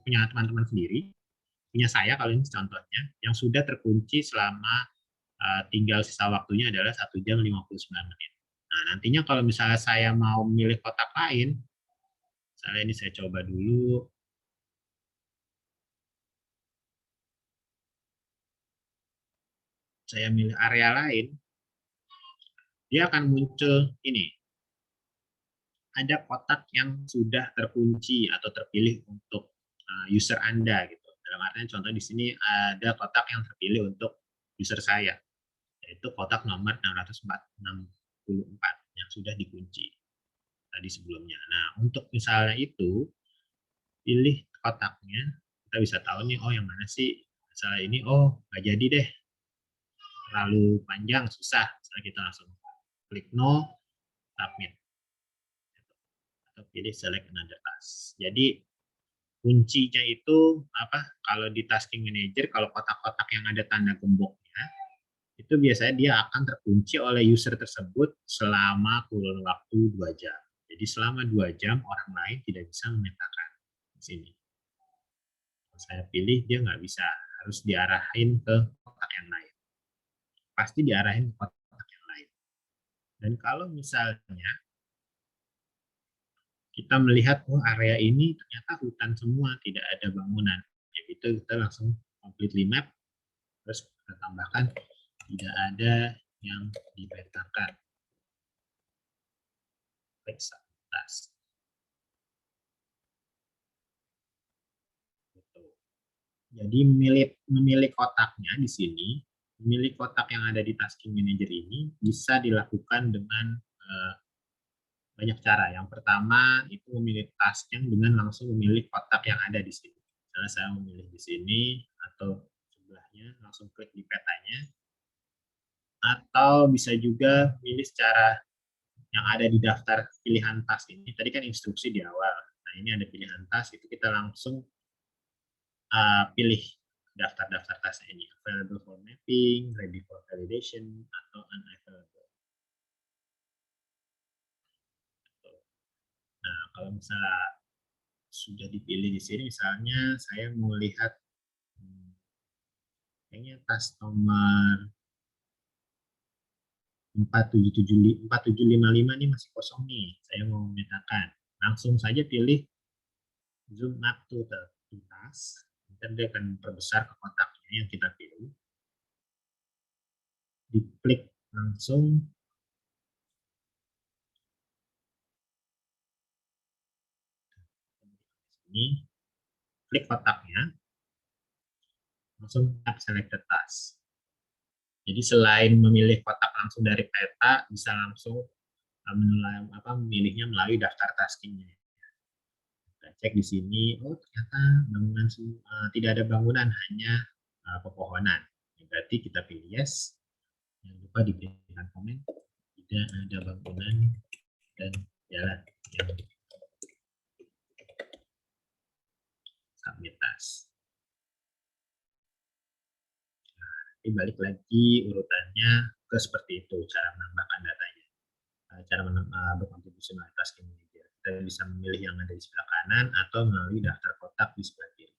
punya teman-teman sendiri, punya saya kalau ini contohnya yang sudah terkunci selama tinggal sisa waktunya adalah 1 jam 59 menit. Nah, nantinya kalau misalnya saya mau memilih kotak lain, misalnya ini saya coba dulu, saya milih area lain, dia akan muncul ini, ada kotak yang sudah terkunci atau terpilih untuk user Anda gitu. Dalam artian contoh di sini ada kotak yang terpilih untuk user saya, yaitu kotak nomor 664 yang sudah dikunci tadi sebelumnya. Nah, untuk misalnya itu, pilih kotaknya, kita bisa tahu nih, oh yang mana sih misalnya ini, oh nggak jadi deh, terlalu panjang, susah. Misalnya kita langsung klik no, submit, atau pilih select another task. Jadi kuncinya itu apa? Kalau di tasking manager, kalau kotak-kotak yang ada tanda gemboknya, itu biasanya dia akan terkunci oleh user tersebut selama kurun waktu 2 jam. Jadi selama 2 jam orang lain tidak bisa memetakan di sini. Kalau saya pilih dia nggak bisa, harus diarahin ke kotak yang lain. Pasti diarahin ke kotak yang lain. Dan kalau misalnya kita melihat oh area ini ternyata hutan semua, tidak ada bangunan, ya itu kita langsung completely map, terus kita tambahkan tidak ada yang dipetakan. Fleksibilitas. Gitu. Jadi memilih kotaknya di sini, memilih kotak yang ada di tasking manager ini bisa dilakukan dengan banyak cara. Yang pertama itu memilih task yang dengan langsung memilih kotak yang ada di sini. Misalnya saya memilih di sini atau sebelahnya, langsung klik di petanya. Atau bisa juga pilih secara yang ada di daftar pilihan task ini. Tadi kan instruksi di awal. Nah ini ada pilihan task, itu kita langsung pilih daftar-daftar task ini. Available for mapping, ready for validation, atau unavailable. Nah kalau misalnya sudah dipilih di sini, misalnya saya mau lihat kayaknya tas nomor 4755 ini masih kosong nih. Saya mau memetakan. Langsung saja pilih zoom up to the task. Dan dia akan perbesar ke kotaknya yang kita pilih. Diklik langsung. Ini klik kotaknya. Langsung tap select the task. Jadi selain memilih kotak langsung dari peta, bisa langsung memilihnya melalui daftar taskingnya. Kita cek di sini, oh ternyata bangunan tidak ada bangunan, hanya pepohonan. Berarti kita pilih yes. Jangan lupa diberikan komen, tidak ada bangunan dan jalan yang submit task. Nah, balik lagi urutannya ke seperti itu, cara menambahkan datanya. Cara berkontribusi melalui tasking manager. Kita bisa memilih yang ada di sebelah kanan atau melalui daftar kotak di sebelah kiri.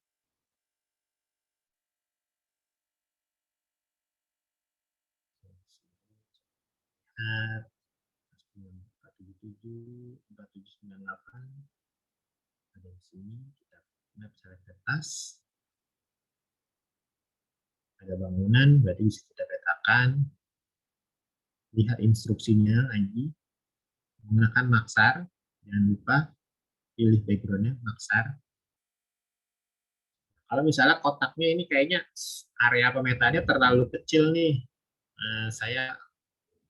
lihat 477, 4798 ada di sini. Kita bisa lihat atas. Ada bangunan, berarti bisa kita petakan. Lihat instruksinya lagi. Menggunakan maksar, jangan lupa pilih backgroundnya maksar. Kalau misalnya kotaknya ini kayaknya area pemetaannya terlalu kecil nih, saya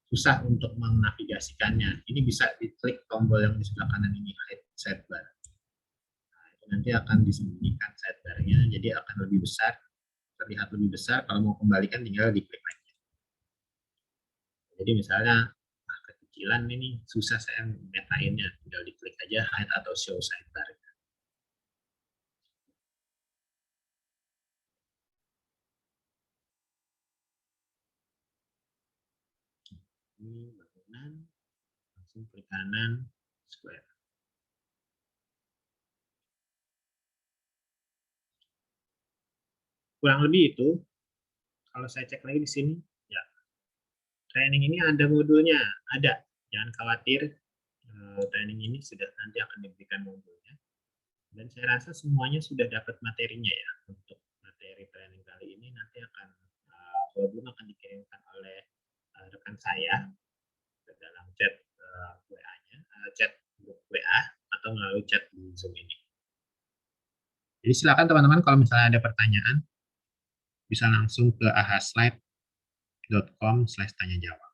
susah untuk menavigasikannya. Ini bisa diklik tombol yang di sebelah kanan ini, hide sidebar. Nah, itu nanti akan disembunyikan sidebarnya, jadi akan lebih besar, terlihat lebih besar. Kalau mau kembalikan tinggal diklik lagi. Jadi misalnya kecilan ini susah saya metainnya, tinggal diklik aja hide atau show sidebar. Ini bangunan, langsung klik kanan, square. Kurang lebih itu. Kalau saya cek lagi di sini, ya training ini ada modulnya, ada. Jangan khawatir, training ini sudah nanti akan diberikan modulnya. Dan saya rasa semuanya sudah dapat materinya ya. Untuk materi training kali ini nanti akan kalau belum akan dikirimkan oleh rekan saya ke dalam chat WA-nya, chat grup WA atau melalui chat di Zoom ini. Jadi silakan teman-teman kalau misalnya ada pertanyaan bisa langsung ke ahaslide.com/tanya jawab.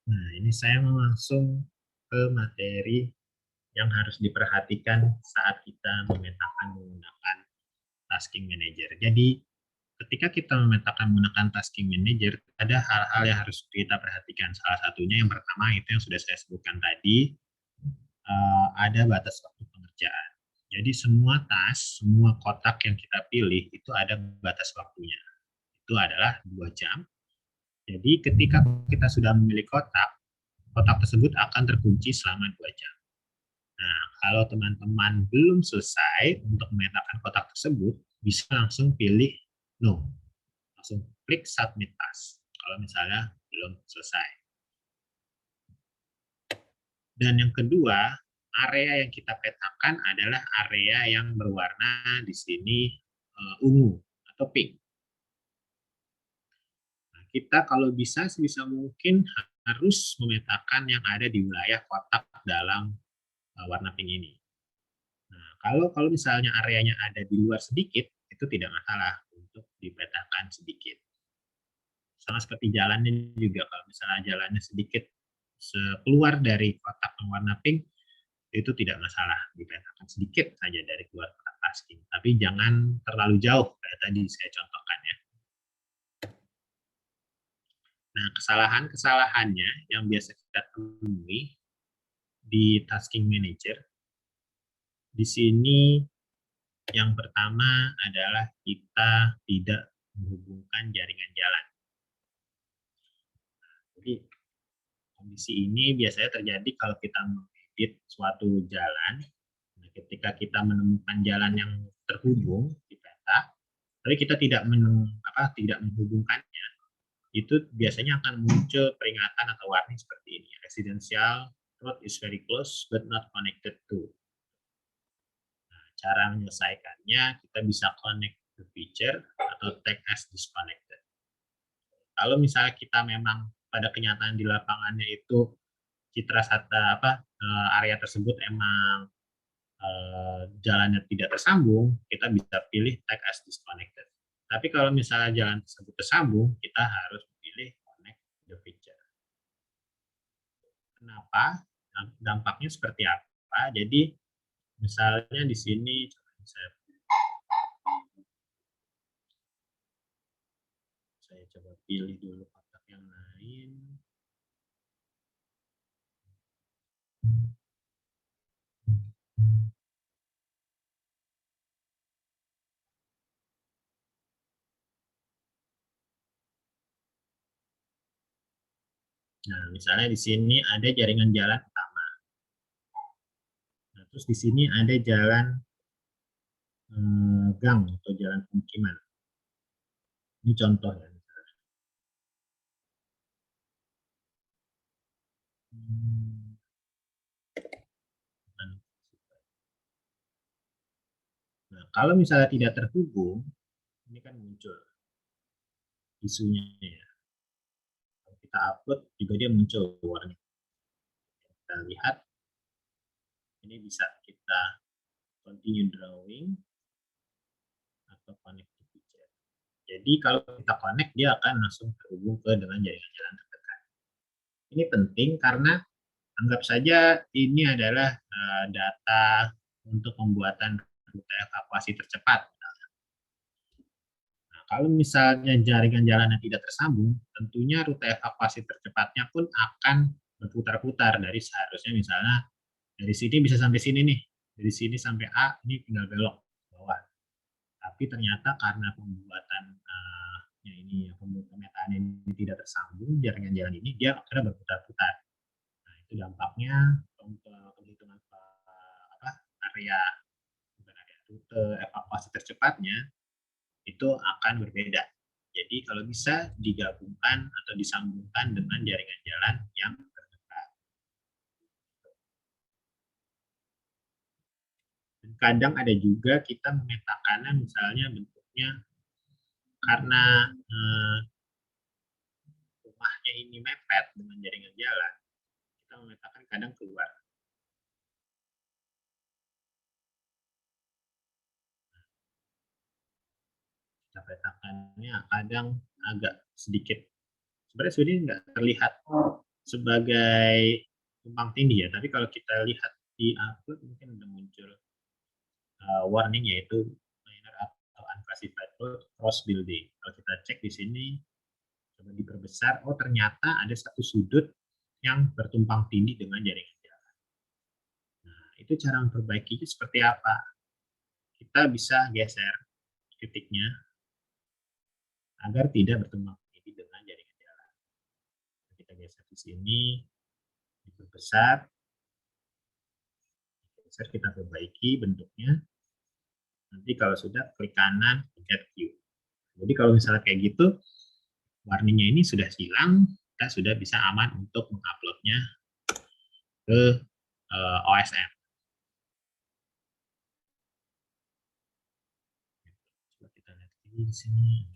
Nah, ini saya mau langsung ke materi yang harus diperhatikan saat kita memetakan menggunakan tasking manager. Jadi, ketika kita memetakan menggunakan tasking manager, ada hal-hal yang harus kita perhatikan. Salah satunya yang pertama itu yang sudah saya sebutkan tadi, ada batas waktu pengerjaan. Jadi semua tas, semua kotak yang kita pilih itu ada batas waktunya. Itu adalah 2 jam. Jadi ketika kita sudah memilih kotak, kotak tersebut akan terkunci selama 2 jam. Nah, kalau teman-teman belum selesai untuk memetakan kotak tersebut, bisa langsung pilih no. Langsung klik submit task kalau misalnya belum selesai. Dan yang kedua, area yang kita petakan adalah area yang berwarna di sini ungu atau pink. Nah, kita kalau bisa sebisa mungkin harus memetakan yang ada di wilayah kotak dalam warna pink ini. Nah, kalau misalnya areanya ada di luar sedikit, itu tidak masalah untuk dipetakan sedikit. Sama seperti jalannya juga, kalau misalnya jalannya sedikit keluar dari kotak yang warna pink, itu tidak masalah, dipetakan sedikit saja dari keluar kotak tasking. Tapi jangan terlalu jauh, kayak tadi saya contohkan ya. Nah, kesalahan-kesalahannya yang biasa kita temui di tasking manager, di sini yang pertama adalah kita tidak menghubungkan jaringan jalan. Jadi kondisi ini biasanya terjadi kalau kita mengedit suatu jalan. Nah, ketika kita menemukan jalan yang terhubung di peta, tapi kita tidak menghubungkannya, itu biasanya akan muncul peringatan atau warning seperti ini. Residential road is very close but not connected to. Cara menyelesaikannya, kita bisa connect to feature atau tag as disconnected. Kalau misalnya kita memang pada kenyataan di lapangannya itu citra sata area tersebut emang jalannya tidak tersambung, kita bisa pilih tag as disconnected. Tapi kalau misalnya jalan tersebut tersambung, kita harus pilih connect the feature. Kenapa? Dampaknya seperti apa? Jadi misalnya di sini saya coba pilih dulu kotak yang lain. Nah, misalnya di sini ada jaringan jalan utama. Nah, terus di sini ada jalan gang atau jalan pemukiman. Ini contoh ya. Hmm, Nah, kalau misalnya tidak terhubung, ini kan muncul isunya ya. Kalau kita upload juga dia muncul warning. Kita lihat, ini bisa kita continue drawing atau connect to widget. Jadi kalau kita connect, dia akan langsung terhubung ke dengan jaringan jalan terdekat. Ini penting karena anggap saja ini adalah data untuk pembuatan rute evakuasi tercepat. Nah, kalau misalnya jaringan jalannya tidak tersambung, tentunya rute evakuasi tercepatnya pun akan berputar-putar dari seharusnya misalnya dari sini bisa sampai sini nih, dari sini sampai A, ini tinggal belok ke bawah. Tapi ternyata karena pembuatan ini pemetaan ini tidak tersambung jaringan jalan ini, dia akhirnya berputar-putar. Nah, itu dampaknya untuk penghitungan apa area bukan area rute evakuasi tercepatnya itu akan berbeda. Jadi kalau bisa digabungkan atau disambungkan dengan jaringan jalan yang terdekat. Dan kadang ada juga kita memetakannya misalnya bentuknya karena rumahnya ini mepet dengan jaringan jalan, kita memetakan kadang keluar. Kita petakannya kadang agak sedikit, sebenarnya nggak terlihat sebagai tumpang tindih ya, tapi kalau kita lihat di upload mungkin udah muncul warning yaitu minor atau unclassified road cross building. Kalau kita cek di sini, coba diperbesar, oh ternyata ada satu sudut yang bertumpang tindih dengan jaringan jalan. Nah, itu cara memperbaikinya seperti apa? Kita bisa geser titiknya agar tidak bertumpang tindih dengan jaringan jalan. Kita geser di sini, diperbesar, geser, kita perbaiki bentuknya. Nanti kalau sudah, klik kanan, get queue. Jadi kalau misalnya kayak gitu, warningnya ini sudah hilang, kita sudah bisa aman untuk menguploadnya ke OSM. Coba kita lihat di sini.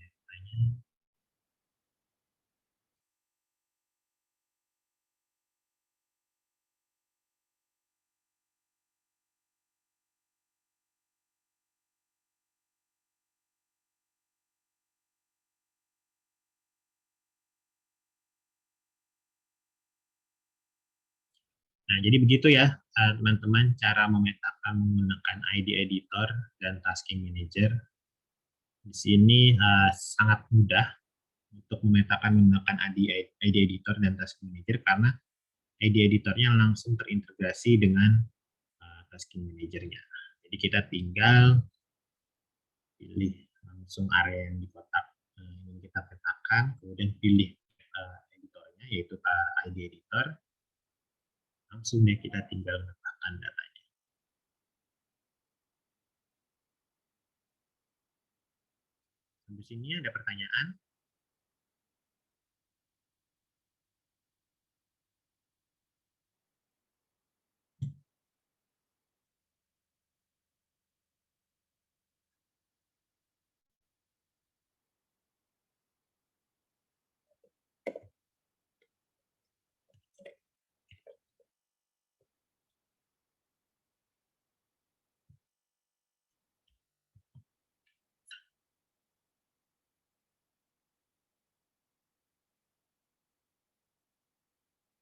Nah, jadi begitu ya teman-teman cara memetakan menggunakan ID editor dan tasking manager. Di sini sangat mudah untuk memetakan menggunakan ID editor dan tasking manager karena ID editornya langsung terintegrasi dengan tasking manajernya. Jadi kita tinggal pilih langsung area yang di kotak yang kita petakan, kemudian pilih editornya yaitu ID editor, langsung deh kita tinggal letakkan datanya. Sampai sini ada pertanyaan?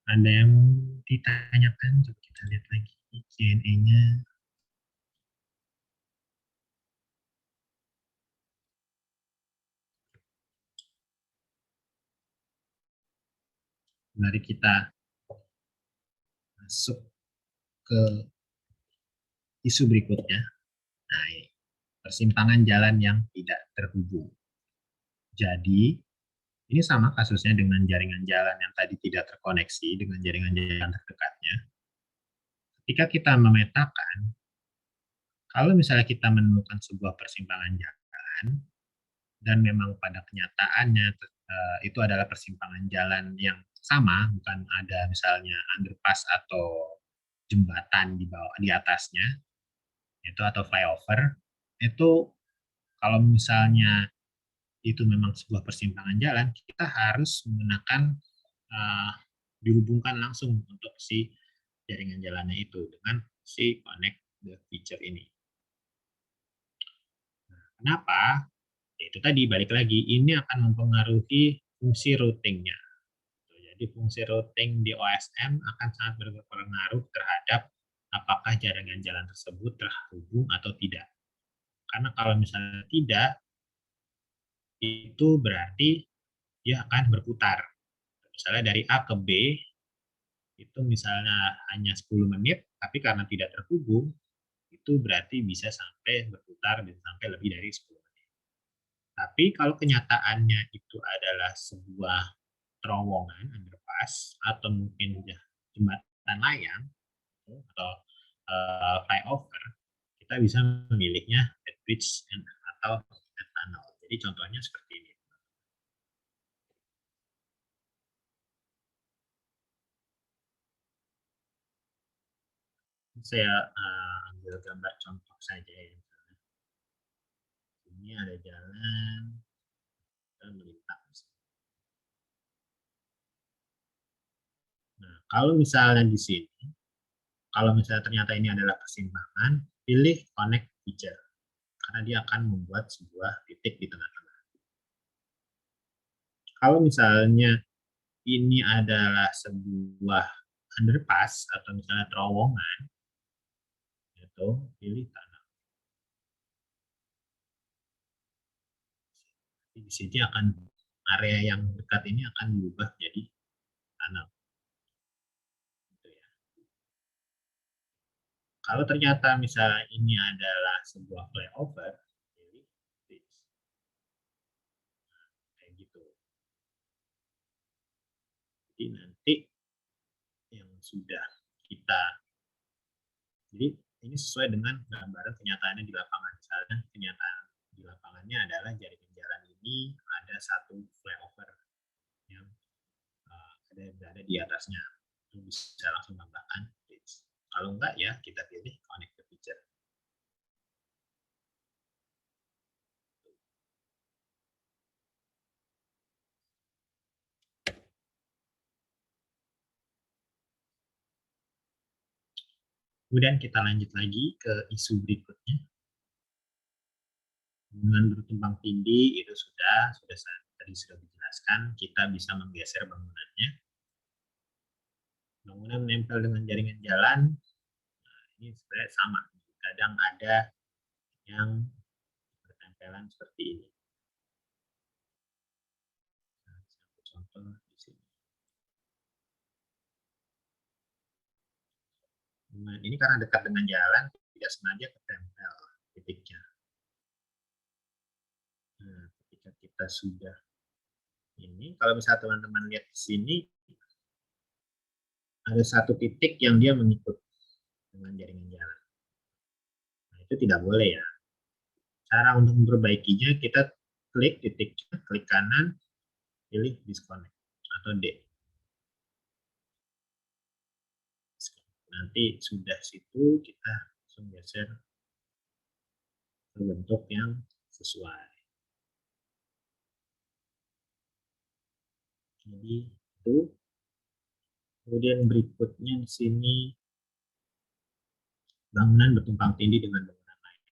Ada yang ditanyakan? Coba kita lihat lagi Q&A-nya. Mari kita masuk ke isu berikutnya. Nah, persimpangan jalan yang tidak terhubung. Jadi, Ini sama kasusnya dengan jaringan jalan yang tadi tidak terkoneksi dengan jaringan jalan terdekatnya. Ketika kita memetakan, kalau misalnya kita menemukan sebuah persimpangan jalan, dan memang pada kenyataannya itu adalah persimpangan jalan yang sama, bukan ada misalnya underpass atau jembatan di bawah di atasnya, itu atau flyover, itu kalau misalnya itu memang sebuah persimpangan jalan, kita harus menggunakan dihubungkan langsung untuk si jaringan jalannya itu dengan si connect the feature ini. Nah, kenapa? Ya, itu tadi balik lagi, ini akan mempengaruhi fungsi routingnya. Jadi fungsi routing di OSM akan sangat berpengaruh terhadap apakah jaringan jalan tersebut terhubung atau tidak. Karena kalau misalnya tidak, itu berarti dia akan berputar. Misalnya dari A ke B, itu misalnya hanya 10 menit, tapi karena tidak terhubung, itu berarti bisa sampai berputar, bisa sampai lebih dari 10 menit. Tapi kalau kenyataannya itu adalah sebuah terowongan, underpass, atau mungkin jembatan layang, atau flyover, kita bisa memilihnya at bridge atau at tunnel. Jadi contohnya seperti ini. Saya ambil gambar contoh saja ya. Ini ada jalan, kita melintas. Nah, kalau misalnya di sini, kalau misalnya ternyata ini adalah persimpangan, pilih connect feature. Karena dia akan membuat sebuah titik di tengah-tengah. Kalau misalnya ini adalah sebuah underpass atau misalnya terowongan, itu pilih tanah. Di sini akan area yang dekat ini akan diubah jadi tanah. Gitu ya. Kalau ternyata misalnya ini adalah sebuah flyover, pilih bridge. Kayak gitu. Jadi nanti yang sudah kita, jadi ini sesuai dengan gambaran kenyataannya di lapangan. Misalnya kenyataan di lapangannya adalah jaringan jalan ini ada satu flyover yang ada berada di atasnya. Itu bisa langsung tambahkan bridge. Kalau enggak ya kita pilih connect the feature. Kemudian kita lanjut lagi ke isu berikutnya. Hubungan bertumpang tindih itu tadi sudah dijelaskan, kita bisa menggeser bangunannya. Bangunan menempel dengan jaringan jalan, nah ini sebenarnya sama. Kadang ada yang bertempelan seperti ini. Nah, contoh di sini. Nah, ini karena dekat dengan jalan, tidak sengaja ketempel titiknya. Nah, ketika kita sudah ini, kalau misalnya teman-teman lihat di sini, ada satu titik yang dia mengikut dengan jaringan jalan. Nah, itu tidak boleh ya. Cara untuk memperbaikinya, kita klik titiknya, klik kanan, pilih disconnect atau D. Nanti sudah situ, kita langsung geser ke bentuk yang sesuai. Jadi itu. Kemudian berikutnya di sini bangunan bertumpang tindih dengan bangunan lain.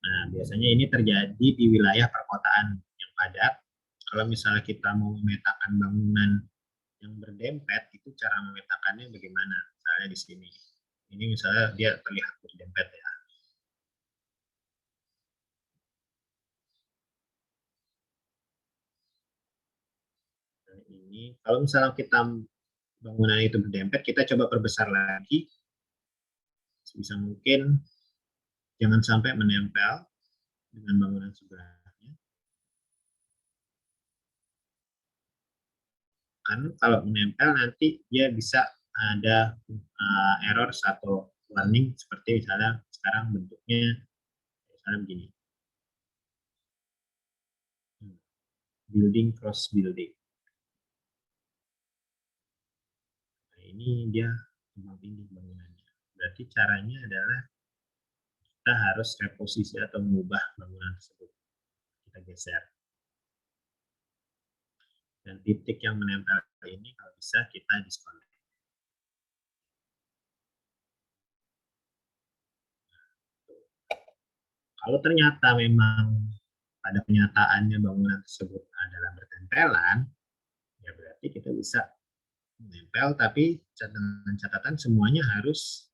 Nah, biasanya ini terjadi di wilayah perkotaan yang padat. Kalau misalnya kita mau memetakan bangunan yang berdempet, itu cara memetakannya bagaimana? Misalnya di sini. Ini misalnya dia terlihat berdempet ya. Nah, ini kalau misalnya kita bangunan itu berdempet, kita coba perbesar lagi. Sebisa mungkin jangan sampai menempel dengan bangunan sebelahnya. Karena kalau menempel nanti dia bisa ada error atau warning seperti misalnya sekarang bentuknya misalnya begini, building cross building. Nah, ini dia tumpang tindih bangunannya. Berarti caranya adalah kita harus reposisi atau mengubah bangunan tersebut. Kita geser. Dan titik yang menempel ini kalau bisa kita disconnect. Kalau ternyata memang pada kenyataannya bangunan tersebut adalah bertempelan, ya berarti kita bisa menempel, tapi dengan catatan semuanya harus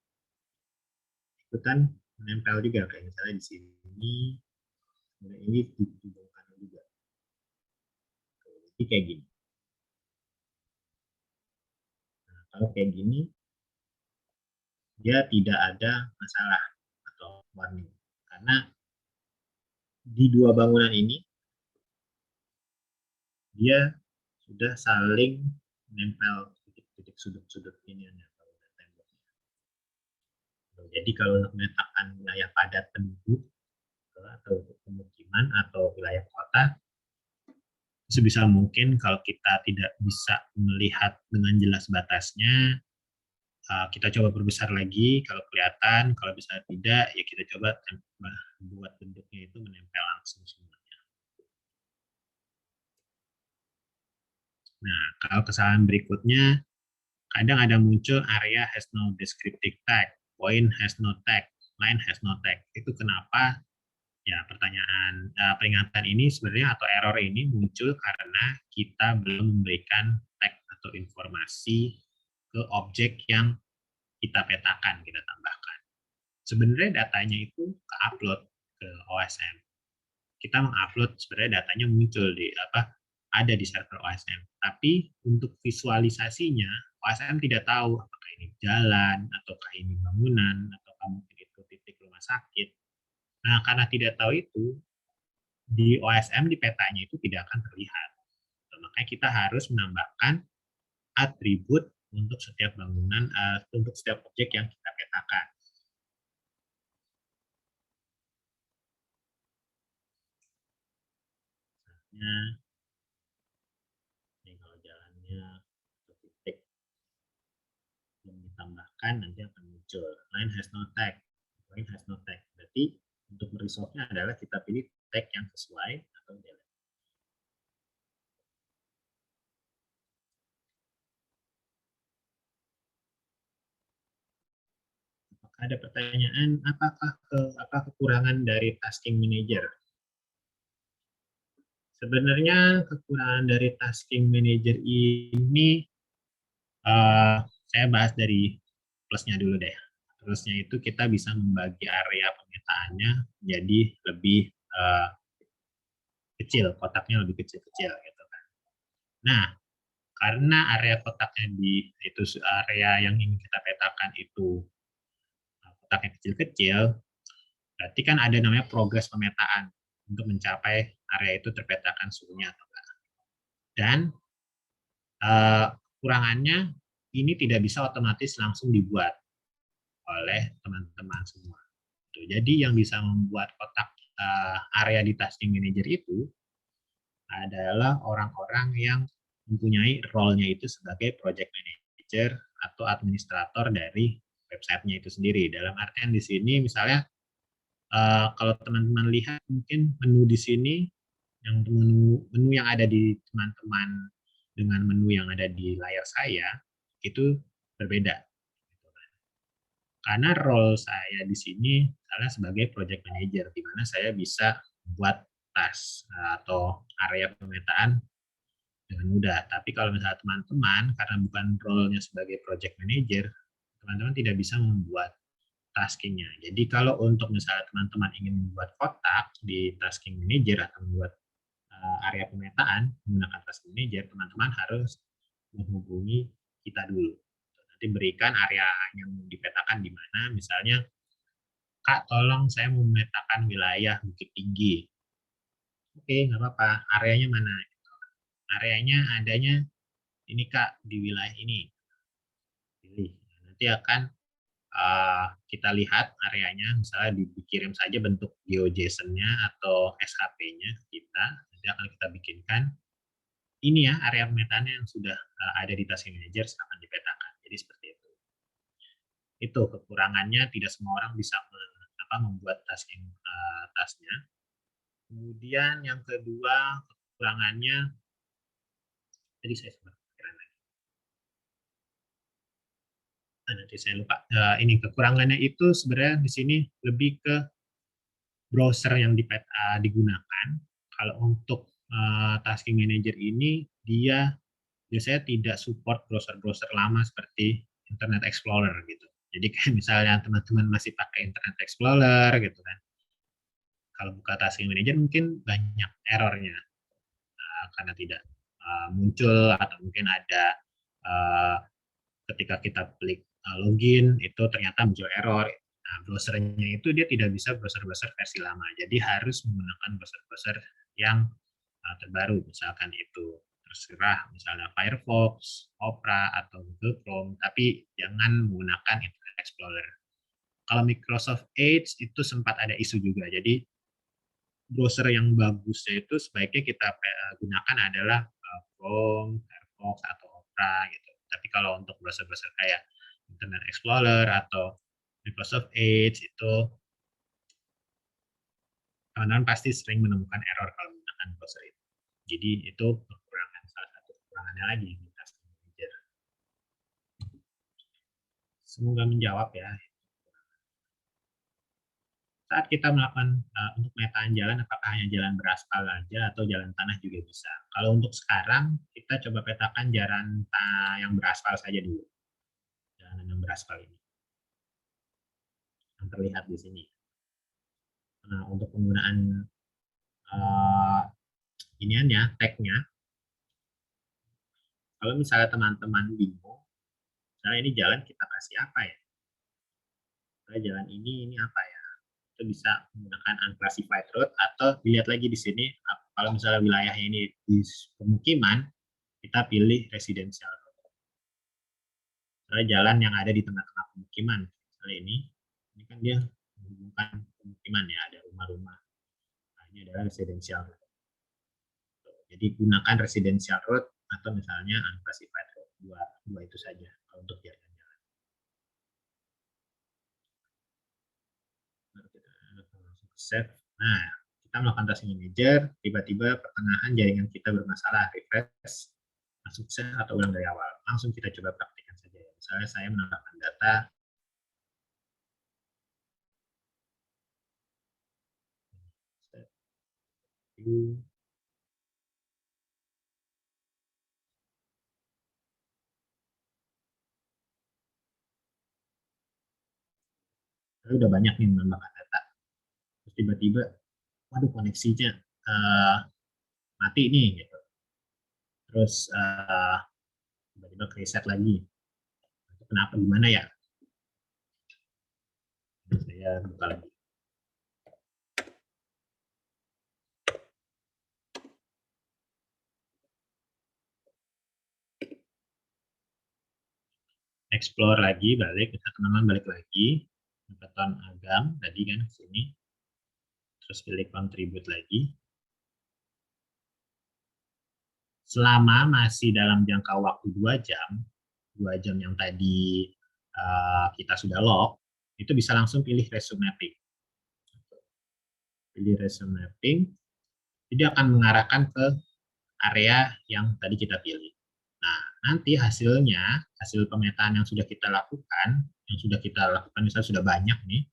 ikutan menempel juga. Kayak misalnya di sini, ini dibongkar juga. Jadi kayak gini. Nah, kalau kayak gini, dia tidak ada masalah atau warning. Karena di dua bangunan ini, dia sudah saling menempel titik-titik sudut-sudut ini yang bangunan temboknya. Jadi kalau memetakan wilayah padat penduduk atau pemukiman atau wilayah kota, sebisa mungkin kalau kita tidak bisa melihat dengan jelas batasnya, kita coba perbesar lagi kalau kelihatan, kalau bisa tidak ya kita coba buat bentuknya itu menempel langsung semuanya. Nah, kalau kesalahan berikutnya, kadang ada muncul area has no descriptive tag, point has no tag, line has no tag. Itu kenapa? Ya, peringatan ini sebenarnya atau error ini muncul karena kita belum memberikan tag atau informasi ke objek yang kita petakan, kita tambahkan. Sebenarnya datanya itu ke-upload ke OSM. Kita mengupload sebenarnya datanya muncul ada di server OSM. Tapi untuk visualisasinya, OSM tidak tahu apakah ini jalan, ataukah ini bangunan, ataukah mungkin itu titik rumah sakit. Nah, karena tidak tahu itu, di OSM di petanya itu tidak akan terlihat. Makanya kita harus menambahkan atribut untuk setiap bangunan, untuk setiap objek yang kita petakan. Misalnya, ini kalau jalannya titik yang ditambahkan nanti akan muncul. Line has no tag. Line has no tag. Berarti untuk meresolve-nya adalah kita pilih tag yang sesuai atau delete. Ada pertanyaan, apa kekurangan dari tasking manager? Sebenarnya kekurangan dari tasking manager ini saya bahas dari plusnya dulu deh. Plusnya itu kita bisa membagi area pemetaannya jadi lebih kecil, kotaknya lebih kecil-kecil gitu kan. Nah, karena area kotaknya itu area yang ingin kita petakan itu kotaknya kecil-kecil, berarti kan ada namanya progres pemetaan untuk mencapai area itu terpetakan seluruhnya atau enggak. Dan kekurangannya ini tidak bisa otomatis langsung dibuat oleh teman-teman semua. Jadi yang bisa membuat kotak area di tasking manager itu adalah orang-orang yang mempunyai role-nya itu sebagai project manager atau administrator dari websitenya itu sendiri. Dalam artian di sini misalnya kalau teman-teman lihat mungkin menu di sini yang menu yang ada di teman-teman dengan menu yang ada di layar saya itu berbeda. Karena role saya di sini adalah sebagai project manager, di mana saya bisa buat task atau area pemetaan dengan mudah. Tapi kalau misalnya teman-teman, karena bukan role-nya sebagai project manager, teman-teman tidak bisa membuat taskingnya. Jadi kalau untuk misalnya teman-teman ingin membuat kotak di tasking manager atau membuat area pemetaan menggunakan tasking manager, teman-teman harus menghubungi kita dulu. Nanti berikan area yang dipetakan di mana, misalnya, Kak, tolong saya mau memetakan wilayah Bukit Tinggi. Oke, nggak apa-apa. Areanya mana? Areanya adanya ini Kak di wilayah ini, pilih. Nanti akan kita lihat areanya, misalnya dikirim saja bentuk GeoJSON-nya atau SHP-nya kita, nanti akan kita bikinkan ini ya area pemetaannya yang sudah ada di Tasking Manager akan dipetakan. Jadi seperti itu. Itu kekurangannya, tidak semua orang bisa membuat tasking tasnya. Kemudian yang kedua kekurangannya, tadi saya sempat nanti saya lupa. Ini kekurangannya itu sebenarnya di sini lebih ke browser yang digunakan. Kalau untuk Tasking Manager ini dia biasanya tidak support browser-browser lama seperti Internet Explorer gitu. Jadi kayak misalnya teman-teman masih pakai Internet Explorer gitu kan, kalau buka Tasking Manager mungkin banyak errornya karena tidak muncul, atau mungkin ada ketika kita klik login itu ternyata muncul error. Nah, browsernya itu dia tidak bisa browser-browser versi lama, jadi harus menggunakan browser-browser yang terbaru, misalkan itu terserah misalnya Firefox, Opera, atau Google Chrome, tapi jangan menggunakan Internet Explorer. Kalau Microsoft Edge itu sempat ada isu juga, jadi browser yang bagus itu sebaiknya kita gunakan adalah Chrome, Firefox, atau Opera gitu. Tapi kalau untuk browser-browser kayak Internet Explorer atau Microsoft Edge itu teman-teman pasti sering menemukan error kalau menggunakan browser itu. Jadi itu kekurangan, salah satu kekurangannya lagi di Tasking Manager. Semoga menjawab ya. Saat kita melakukan untuk metaan jalan, apakah hanya jalan beraspal saja atau jalan tanah juga bisa? Kalau untuk sekarang, kita coba petakan jalan yang beraspal saja dulu. Jalan yang beraspal ini. Yang terlihat di sini. Nah, untuk penggunaan iniannya, tag-nya, kalau misalnya teman-teman bingung, misalnya ini jalan kita kasih apa ya? Misalnya jalan ini apa ya? Itu bisa menggunakan unclassified road, atau dilihat lagi di sini, kalau misalnya wilayahnya ini di pemukiman, kita pilih residential road. Misalnya jalan yang ada di tengah-tengah pemukiman, misalnya ini kan dia menghubungkan pemukiman ya, ada rumah-rumah. Nah, ini adalah residential road. Jadi gunakan residential road atau misalnya unclassified road, dua itu saja kalau untuk jalan-jalan. Kita langsung save. Nah, kita melakukan Tasking Manager, tiba-tiba pertengahan jaringan kita bermasalah, refresh, masuk save atau ulang dari awal. Langsung kita coba praktikkan saja. Misalnya saya menambahkan data, udah banyak nih menambahkan data. Terus tiba-tiba, waduh koneksinya mati nih gitu. Terus tiba-tiba reset lagi. Kenapa, gimana ya? Saya buka lagi. Explore lagi, balik, teman-teman balik lagi ke beton agam tadi kan ke sini. Terus pilih contribute lagi. Selama masih dalam jangka waktu 2 jam yang tadi kita sudah log, itu bisa langsung pilih resume mapping. Pilih resume mapping, jadi akan mengarahkan ke area yang tadi kita pilih. Nah, nanti hasilnya, hasil pemetaan yang sudah kita lakukan, misalnya sudah banyak nih,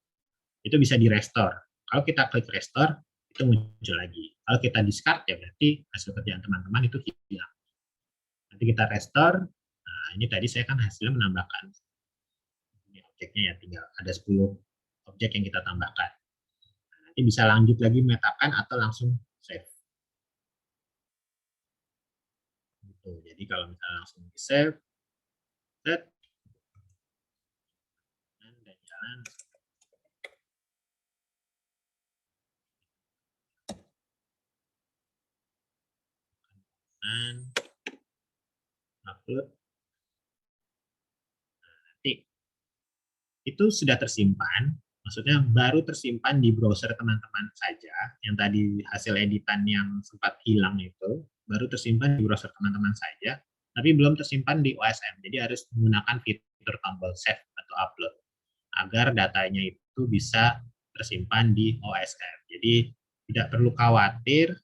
itu bisa di restore. Kalau kita klik restore, itu muncul lagi. Kalau kita discard, ya berarti hasil kerjaan teman-teman itu hilang. Nanti kita restore, nah ini tadi saya kan hasilnya menambahkan ini objeknya ya, tinggal ada 10 objek yang kita tambahkan. Nah, nanti bisa lanjut lagi metakan atau langsung save. Gitu. Jadi kalau misalnya langsung di save, set, dan jalan. Dan upload. Nanti itu sudah tersimpan, maksudnya baru tersimpan di browser teman-teman saja, yang tadi hasil editan yang sempat hilang itu, baru tersimpan di browser teman-teman saja, tapi belum tersimpan di OSM. Jadi harus menggunakan fitur tombol save atau upload, agar datanya itu bisa tersimpan di OSM. Jadi tidak perlu khawatir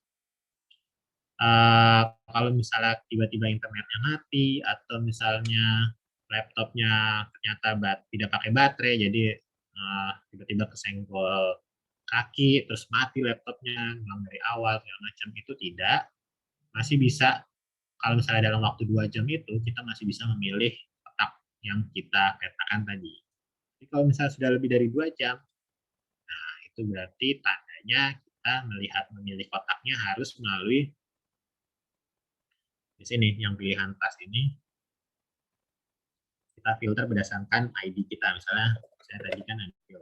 kalau misalnya tiba-tiba internetnya mati atau misalnya laptopnya ternyata tidak pakai baterai, jadi tiba-tiba kesenggol kaki terus mati laptopnya, ngulang dari awal segala macam, itu tidak, masih bisa. Kalau misalnya dalam waktu 2 jam itu kita masih bisa memilih kotak yang kita petakan tadi. Jadi kalau misalnya sudah lebih dari 2 jam, nah itu berarti tandanya kita memilih kotaknya harus melalui di sini yang pilihan tas ini, kita filter berdasarkan ID kita. Misalnya saya tadi kan ada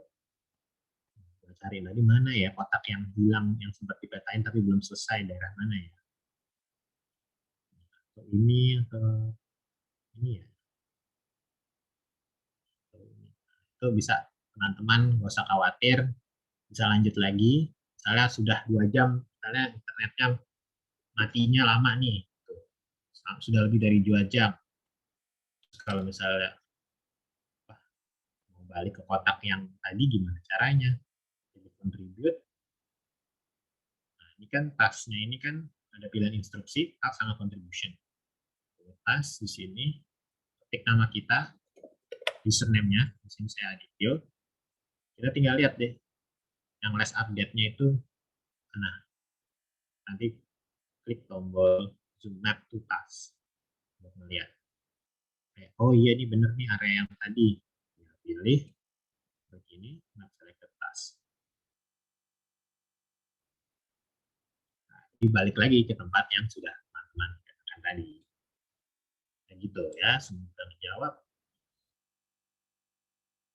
cari lagi mana ya kotak yang hilang yang sempat dipetain tapi belum selesai, daerah mana ya, atau ini atau ini ya, itu bisa teman-teman nggak usah khawatir, bisa lanjut lagi. Misalnya sudah 2 jam, misalnya internetnya matinya lama nih, sudah lebih dari 2 jam. Kalau misalnya mau balik ke kotak yang tadi, gimana caranya? Jadi contribute. Nah, ini kan tasnya ini kan ada pilihan instruksi, tas sama contribution. Tas di sini, ketik nama kita, username-nya, di sini saya Adityo. Kita tinggal lihat deh, yang last update-nya itu, nah, nanti klik tombol zoom map to task untuk melihat. Oh iya, ini bener nih area yang tadi. Pilih begini, map selected task. Nah, dibalik lagi ke tempat yang sudah teman-teman katakan tadi. Dan gitu ya, semoga menjawab.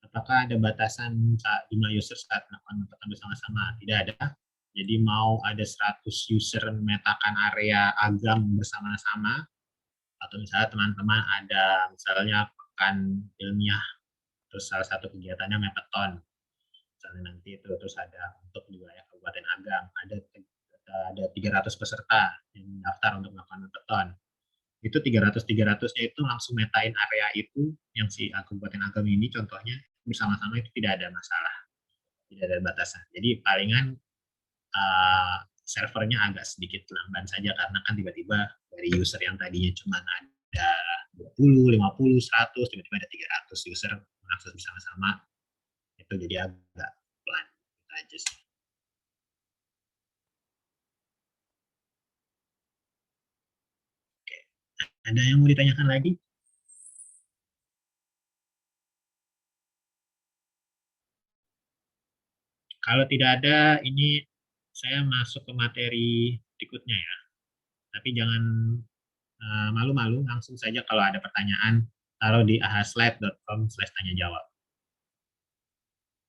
Apakah ada batasan jumlah user saat melakukan pemetaan bersama-sama? Tidak ada. Jadi mau ada 100 user memetakan area agam bersama-sama, atau misalnya teman-teman ada misalnya pekan ilmiah, terus salah satu kegiatannya mepeton, misalnya nanti itu, terus ada untuk di wilayah Kabupaten Agam, ada 300 peserta yang mendaftar untuk melakukan mepeton. Itu 300-300-nya itu langsung metain area itu yang si Kabupaten Agam ini contohnya bersama-sama, itu tidak ada masalah, tidak ada batasan. Jadi palingan servernya agak sedikit lamban saja karena kan tiba-tiba dari user yang tadinya cuma ada 20, 50, 100, tiba-tiba ada 300 user mengakses bersama-sama, itu jadi agak pelan. Itu aja sih. Oke. Ada yang mau ditanyakan lagi? Kalau tidak ada, ini saya masuk ke materi berikutnya ya. Tapi jangan malu-malu, langsung saja kalau ada pertanyaan, taruh di ahaslide.com/tanya jawab.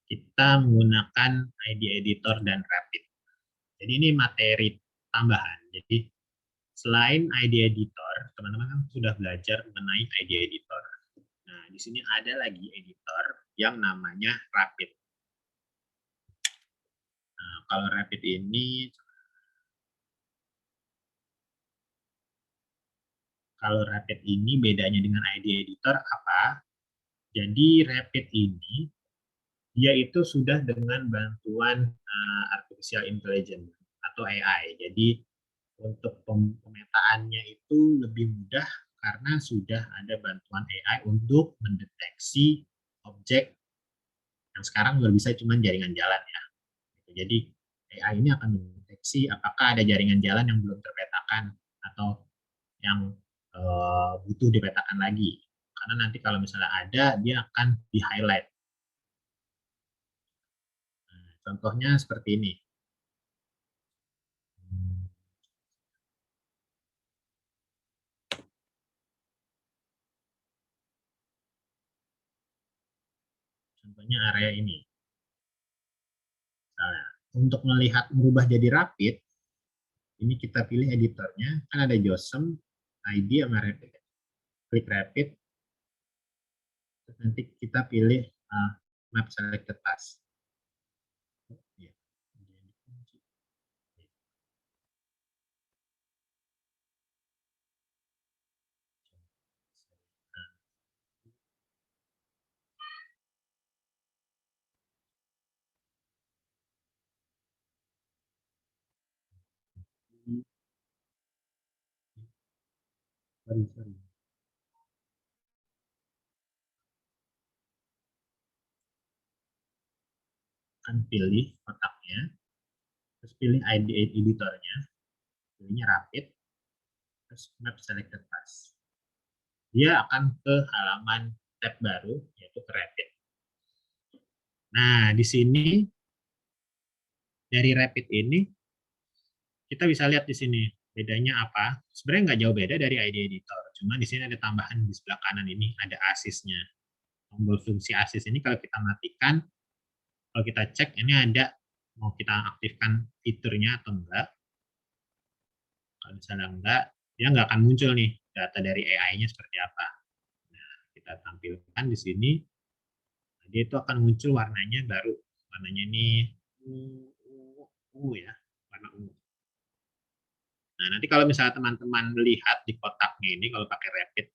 Kita menggunakan ID editor dan Rapid. Jadi ini materi tambahan. Jadi selain ID editor, teman-teman kan sudah belajar mengenai ID editor. Nah, di sini ada lagi editor yang namanya Rapid. Nah, kalau Rapid ini, bedanya dengan ID editor apa? Jadi Rapid ini dia itu sudah dengan bantuan artificial intelligence atau AI. Jadi untuk pemetaannya itu lebih mudah karena sudah ada bantuan AI untuk mendeteksi objek yang sekarang baru bisa cuma jaringan jalan ya. Jadi AI ini akan mendeteksi apakah ada jaringan jalan yang belum terpetakan atau yang butuh dipetakan lagi. Karena nanti kalau misalnya ada, dia akan di-highlight. Nah, contohnya seperti ini. Contohnya area ini. Misalnya, untuk melihat merubah jadi Rapid, ini kita pilih editornya, kan ada JOSM, ID, sama Rapid. klik rapid, terus nanti kita pilih map selected task. Ya. Sorry. Akan pilih kotaknya, terus pilih ID editornya, pilihnya rapid, terus map selected task. Dia akan ke halaman tab baru, yaitu ke rapid. Nah, di sini dari rapid ini kita bisa lihat di sini bedanya apa. Sebenarnya nggak jauh beda dari ID editor, cuma di sini ada tambahan di sebelah kanan ini ada asisnya. Tombol fungsi asis ini kalau kita matikan, kalau kita cek ini ada mau kita aktifkan fiturnya atau enggak. Kalau misalnya enggak, dia nggak akan muncul nih data dari AI-nya seperti apa. Nah, kita tampilkan di sini, dia itu akan muncul warnanya baru. Warnanya ini ungu ya, warna ungu. Nah, nanti kalau misalnya teman-teman melihat di kotaknya ini, kalau pakai rapid,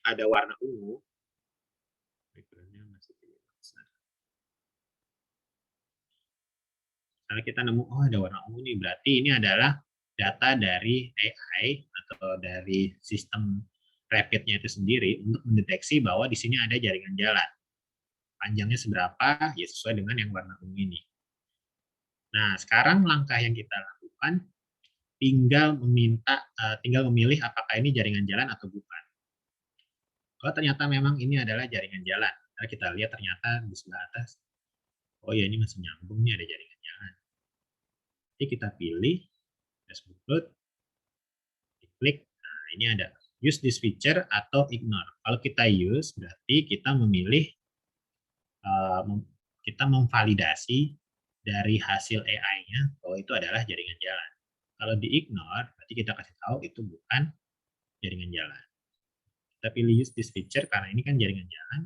ada warna ungu, background-nya masih besar. Kalau kita nemu, oh ada warna ungu nih, berarti ini adalah data dari AI atau dari sistem rapidnya itu sendiri untuk mendeteksi bahwa di sini ada jaringan jalan. Panjangnya seberapa, ya sesuai dengan yang warna ungu ini. Nah, sekarang langkah yang kita lakukan, tinggal memilih apakah ini jaringan jalan atau bukan. Kalau ternyata memang ini adalah jaringan jalan, kita lihat ternyata di sebelah atas, oh ya ini masih nyambung nih ada jaringan jalan. Jadi kita pilih dashboard load, klik, nah ini ada use this feature atau ignore. Kalau kita use berarti kita memilih, kita memvalidasi dari hasil AI-nya bahwa itu adalah jaringan jalan. Kalau di ignore berarti kita kasih tahu itu bukan jaringan jalan. Kita pilih use this feature karena ini kan jaringan jalan.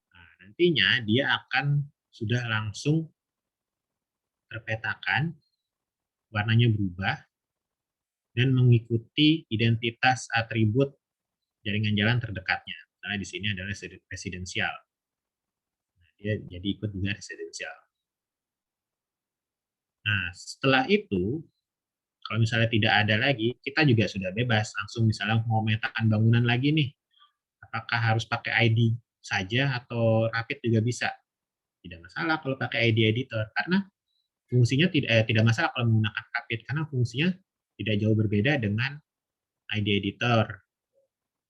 Nah, nantinya dia akan sudah langsung terpetakan, warnanya berubah, dan mengikuti identitas atribut jaringan jalan terdekatnya. Nah, di sini adalah residensial. Nah, dia jadi ikut juga residensial. Nah, setelah itu, kalau misalnya tidak ada lagi, kita juga sudah bebas. Langsung misalnya mau memetakan bangunan lagi nih, apakah harus pakai ID saja atau rapid juga bisa? Tidak masalah kalau pakai ID editor, karena fungsinya tidak masalah kalau menggunakan rapid, karena fungsinya tidak jauh berbeda dengan ID editor.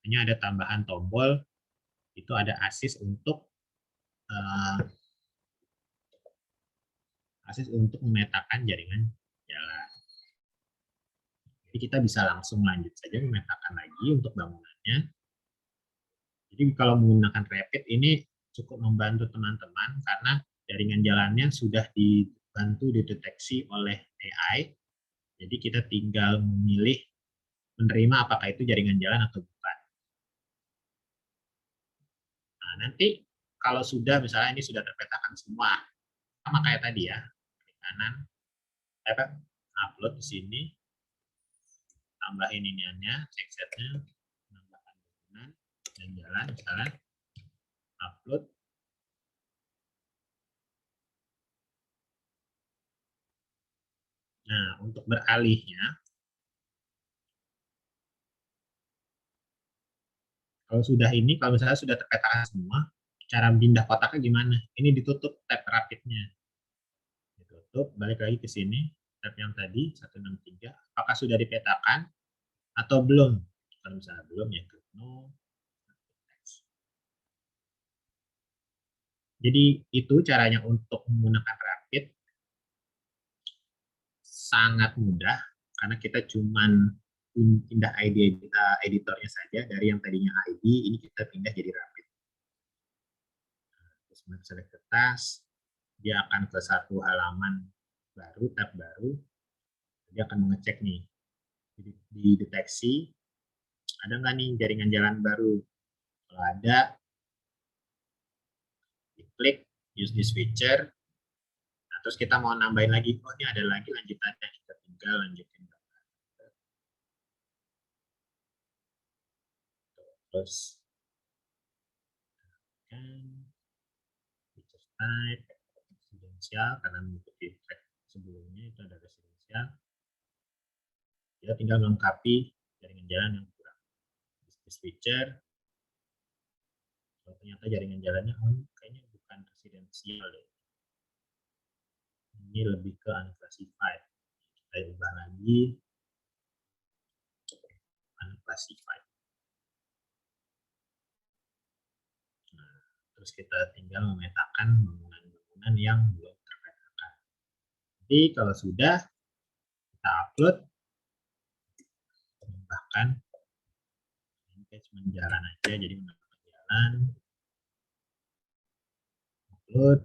Hanya ada tambahan tombol, itu ada assist untuk memetakan jaringan jalan. Jadi kita bisa langsung lanjut saja memetakan lagi untuk bangunannya. Jadi kalau menggunakan rapid ini cukup membantu teman-teman karena jaringan jalannya sudah dibantu dideteksi oleh AI. Jadi kita tinggal memilih menerima apakah itu jaringan jalan atau bukan. Nah, nanti kalau sudah misalnya ini sudah terpetakan semua, sama kayak tadi ya, klik kanan, upload di sini, tambahin iniannya, checksetnya, menambahkan bangunan dan jalan, misalnya upload. Nah, untuk beralihnya, kalau sudah ini, kalau misalnya sudah terpetakan semua, cara pindah kotaknya gimana? Ini ditutup tab rapidnya. Ditutup, balik lagi ke sini, tab yang tadi, 163, apakah sudah dipetakan atau belum? Kalau misalnya belum, ya klik no. Jadi itu caranya untuk menggunakan rapid. Sangat mudah, karena kita cuman pindah ID editornya saja, dari yang tadinya ID, ini kita pindah jadi rapid. Terus select the task, dia akan ke satu halaman baru, tab baru, dia akan mengecek nih, dideteksi Ada nggak nih jaringan jalan baru? Kalau ada, diklik use this feature. Nah, terus kita mau nambahin lagi, oh ini ada lagi lanjutannya, kita tinggal lanjutin. Terus kan feature type residensial, karena mengikuti track sebelumnya itu ada residensial. Kita tinggal melengkapi jaringan jalan yang kurang. This feature, kalau ternyata jaringan jalannya kayaknya bukan residensial deh. Ini lebih ke unclassified. Kita ubah lagi unclassified. Nah, terus kita tinggal memetakan bangunan-bangunan yang belum terpetakan. Jadi kalau sudah kita upload, bahkan ini cuma jalan aja, jadi menambah jalan, upload.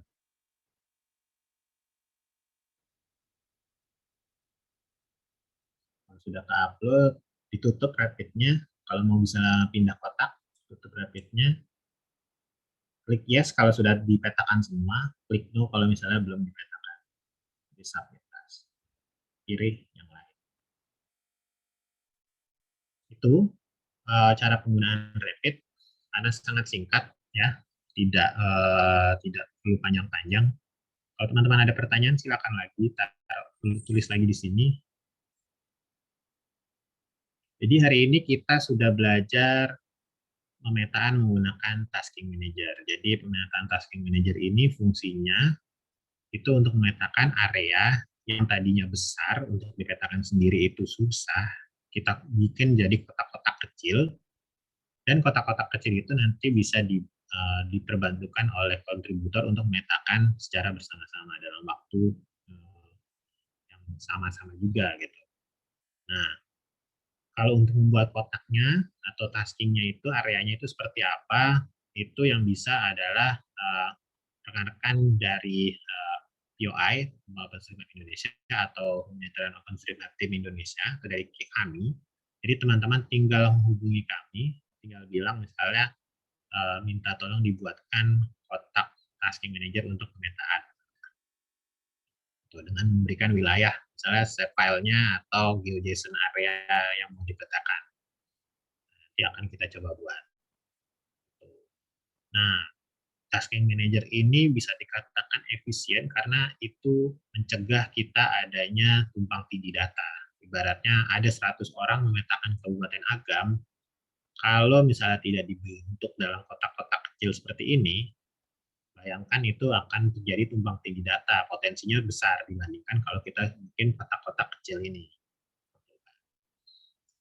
Kalau sudah ke-upload, ditutup rapidnya. Kalau mau bisa pindah kotak, tutup rapidnya. Klik yes kalau sudah dipetakan semua, klik no kalau misalnya belum dipetakan. Di submit task. Pilih yang lain. Itu cara penggunaan Rapid, karena sangat singkat ya, tidak perlu panjang-panjang. Kalau teman-teman ada pertanyaan silakan lagi tulis lagi di sini. Jadi hari ini kita sudah belajar pemetaan menggunakan Tasking Manager. Jadi pemetaan Tasking Manager ini fungsinya itu untuk memetakan area yang tadinya besar untuk dipetakan sendiri itu susah. Kita bikin jadi kotak-kotak kecil, dan kotak-kotak kecil itu nanti bisa diperbantukan oleh kontributor untuk memetakan secara bersama-sama dalam waktu yang sama-sama juga gitu. Nah, kalau untuk membuat kotaknya atau taskingnya itu areanya itu seperti apa, itu yang bisa adalah rekan-rekan dari POI, OpenStreetMap Indonesia, atau Humanitarian OpenStreetMap Team Indonesia, atau dari kami. Jadi teman-teman tinggal menghubungi kami, tinggal bilang misalnya minta tolong dibuatkan kotak tasking manager untuk pemetaan. Dengan memberikan wilayah, misalnya save filenya atau GeoJSON area yang mau dipetakan. Nanti akan kita coba buat. Nah, tasking manager ini bisa dikatakan efisien karena itu mencegah kita adanya tumpang tindih data. Ibaratnya ada 100 orang memetakan Kabupaten Agam, kalau misalnya tidak dibentuk dalam kotak-kotak kecil seperti ini, bayangkan itu akan terjadi tumpang tindih data, potensinya besar dibandingkan kalau kita bikin kotak-kotak kecil ini.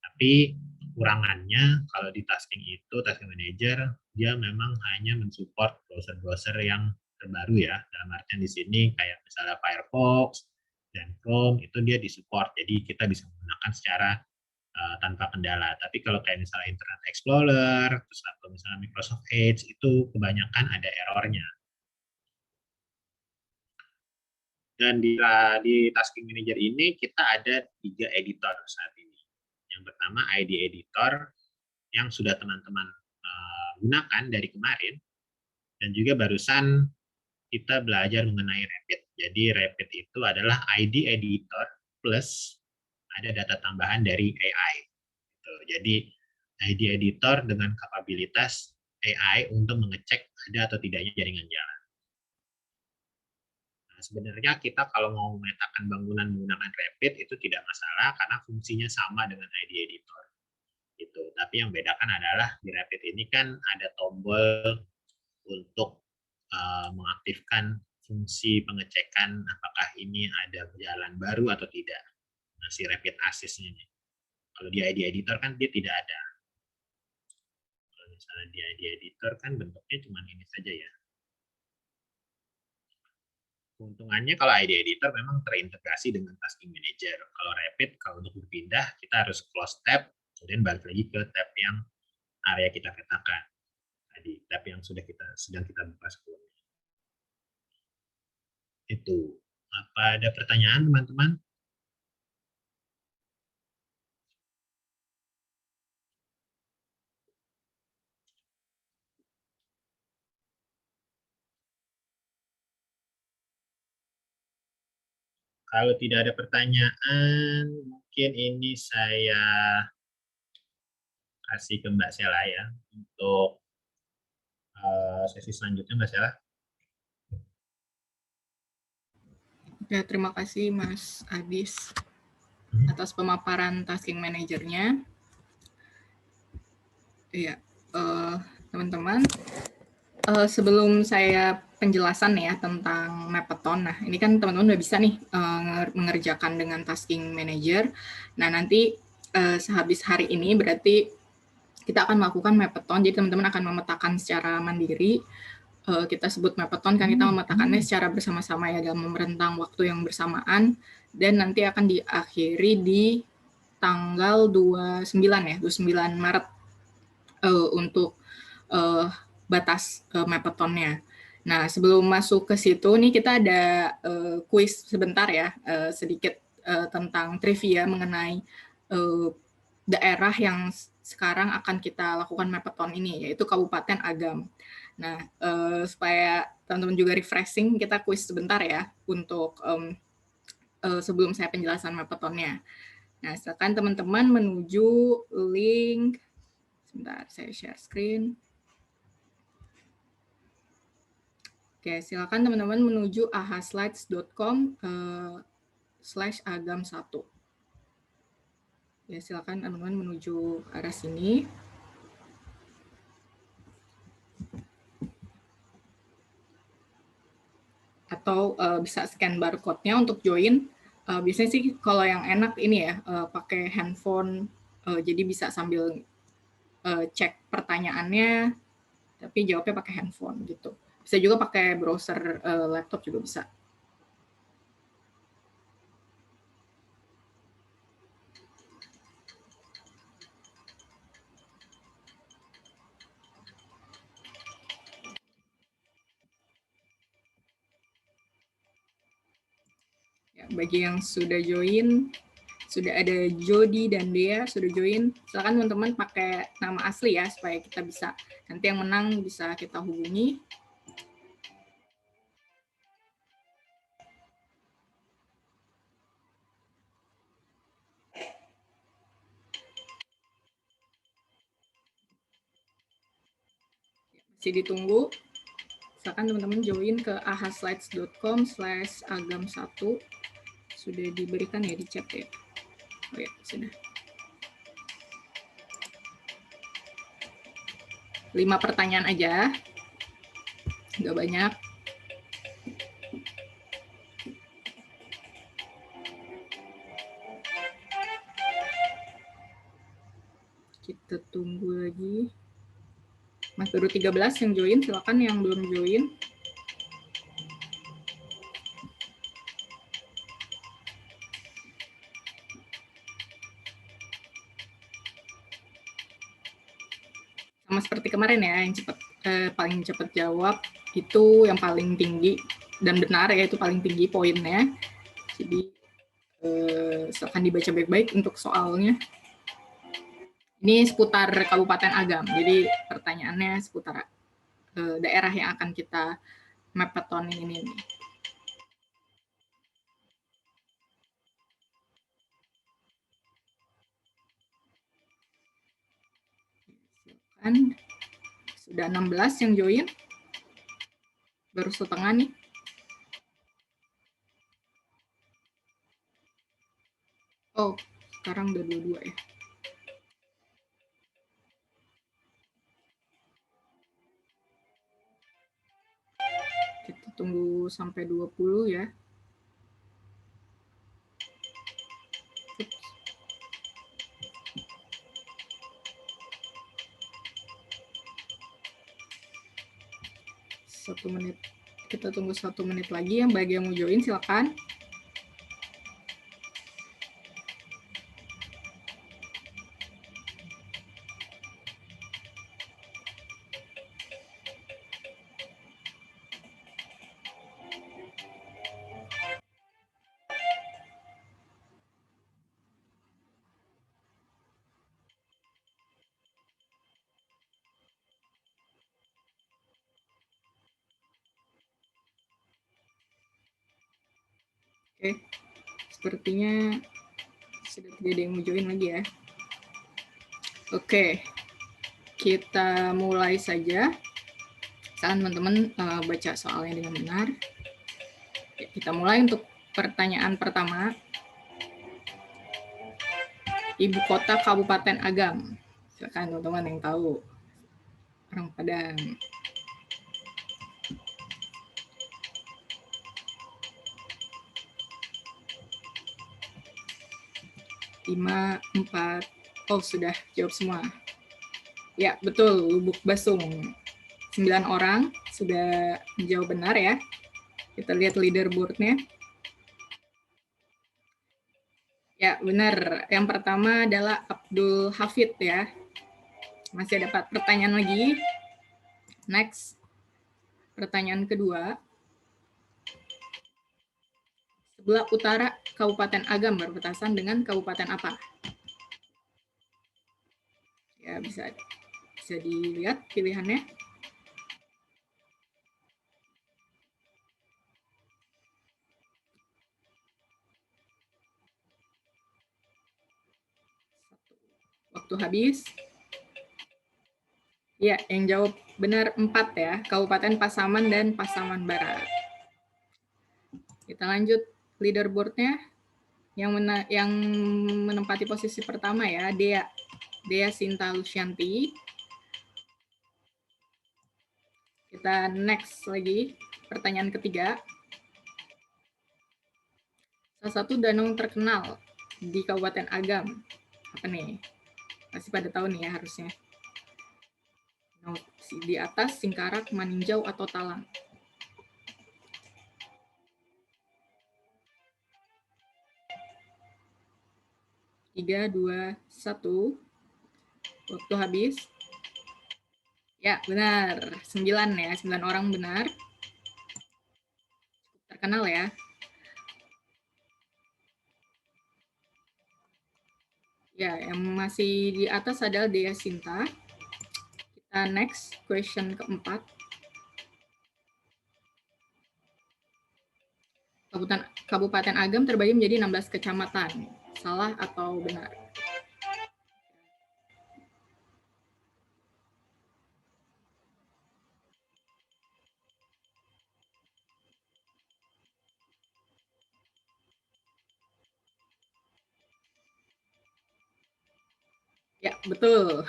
Tapi kekurangannya kalau di tasking itu, tasking manager, dia memang hanya mensupport browser-browser yang terbaru ya. Dalam artian di sini kayak misalnya Firefox dan Chrome itu dia disupport, jadi kita bisa menggunakan secara tanpa kendala. Tapi kalau kayak misalnya Internet Explorer, terus atau misalnya Microsoft Edge, itu kebanyakan ada errornya. Dan di Tasking Manager ini kita ada 3 editor saat ini. Yang pertama ID Editor yang sudah teman-teman gunakan dari kemarin, dan juga barusan kita belajar mengenai Rapid. Jadi Rapid itu adalah ID Editor plus ada data tambahan dari AI. Jadi ID Editor dengan kapabilitas AI untuk mengecek ada atau tidaknya jaringan jalan. Sebenarnya kita kalau mau memetakan bangunan menggunakan Rapid itu tidak masalah karena fungsinya sama dengan ID Editor. Gitu. Tapi yang bedakan adalah di Rapid ini kan ada tombol untuk mengaktifkan fungsi pengecekan apakah ini ada jalan baru atau tidak. Nah, si Rapid Assist ini. Kalau di ID Editor kan dia tidak ada. Kalau misalnya di ID Editor kan bentuknya cuma ini saja ya. Keuntungannya kalau ID Editor memang terintegrasi dengan Tasking Manager. Kalau Rapid, kalau untuk berpindah, kita harus close tab, kemudian balik lagi ke tab yang area kita petakan. Tadi, tab yang sedang kita buka sebelumnya. Itu. Apa ada pertanyaan, teman-teman? Kalau tidak ada pertanyaan, mungkin ini saya kasih ke Mbak Sela ya untuk sesi selanjutnya, Mbak Sela. Oke, terima kasih Mas Adis atas pemaparan tasking manajernya. Iya, teman-teman, sebelum saya penjelasan ya tentang Mappeton. Nah, ini kan teman-teman udah bisa nih mengerjakan dengan tasking manager. Nah, nanti sehabis hari ini berarti kita akan melakukan Mappeton. Jadi teman-teman akan memetakan secara mandiri. Kita sebut Mappeton kan kita memetakannya secara bersama-sama ya dalam rentang waktu yang bersamaan, dan nanti akan diakhiri di tanggal 29 ya, 29 Maret untuk batas Mappetonnya. Nah, sebelum masuk ke situ nih kita ada kuis sebentar ya, sedikit tentang trivia mengenai daerah yang sekarang akan kita lakukan Mappeton ini, yaitu Kabupaten Agam. Nah, supaya teman-teman juga refreshing, kita kuis sebentar ya untuk sebelum saya penjelasan Mappetonnya. Nah, silakan teman-teman menuju link. Sebentar, saya share screen. Oke, silakan teman-teman menuju ahaslides.com/agam1. Ya, silakan teman-teman menuju arah sini. Atau bisa scan barcode-nya untuk join. Biasanya sih kalau yang enak ini ya, pakai handphone, jadi bisa sambil cek pertanyaannya, tapi jawabnya pakai handphone gitu. Bisa juga pakai browser laptop juga bisa. Ya, bagi yang sudah join, sudah ada Jody dan Dea sudah join. Silakan teman-teman pakai nama asli ya supaya kita bisa nanti yang menang bisa kita hubungi. Masih ditunggu. Silakan teman-teman join ke ahaslides.com/agam1. Sudah diberikan ya di chat ya. Oh ya, sudah. 5 pertanyaan aja. Nggak banyak. Kita tunggu lagi. Mas baru 13 yang join, silakan yang belum join. Sama seperti kemarin ya, yang paling cepat jawab itu yang paling tinggi dan benar ya, itu paling tinggi poinnya. Jadi silakan dibaca baik-baik untuk soalnya. Ini seputar Kabupaten Agam, jadi pertanyaannya seputar daerah yang akan kita Mappeton ini nih. Silakan. Sudah 16 yang join. Baru setengah nih. Oh, sekarang udah 22 ya. Kita tunggu sampai 20 ya. Satu menit. Kita tunggu 1 menit lagi. Yang bagi yang mau join silakan. Oke. sepertinya sudah tidak ada yang mau join lagi ya. Oke, kita mulai saja. Saat teman-teman baca soalnya dengan benar. Kita mulai untuk pertanyaan pertama. Ibu kota Kabupaten Agam. Silakan teman-teman yang tahu. Orang Padang. Lima, 4. Oh, sudah jawab semua. Ya, betul. Lubuk Basung. 9 orang sudah menjawab benar ya. Kita lihat leaderboard-nya. Ya, benar. Yang pertama adalah Abdul Hafid ya. Masih ada pertanyaan lagi. Next. Pertanyaan kedua. Sebelah utara Kabupaten Agam berbatasan dengan kabupaten apa? Ya, bisa dilihat pilihannya. Waktu habis. Ya, yang jawab benar 4 ya. Kabupaten Pasaman dan Pasaman Barat. Kita lanjut leaderboard-nya. Yang menempati posisi pertama ya, Dea Sinta Lucianti. Kita next lagi, pertanyaan ketiga. Salah satu danau terkenal di Kabupaten Agam. Apa nih? Masih pada tahu nih ya harusnya. Di atas, Singkarak, Maninjau, atau Talang. Tiga, 2, 1. Waktu habis. Ya, benar. 9 ya. 9 orang benar. Terkenal ya. Ya, yang masih di atas adalah Dea Sinta. Kita next, question keempat. Kabupaten Agam terbagi menjadi 16 kecamatan. Salah atau benar? Ya, betul.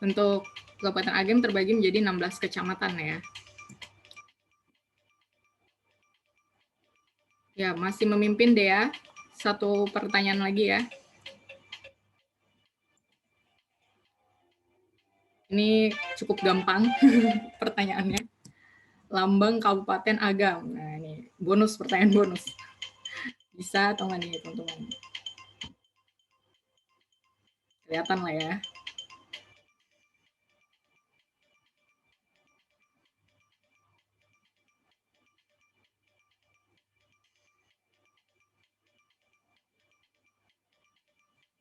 Untuk Kabupaten Agam terbagi menjadi 16 kecamatan ya. Ya, masih memimpin Dea. Satu pertanyaan lagi ya. Ini cukup gampang pertanyaannya. Lambang Kabupaten Agam. Nah, ini bonus, pertanyaan bonus. Bisa atau nggak nih, teman-teman? Kelihatan lah ya.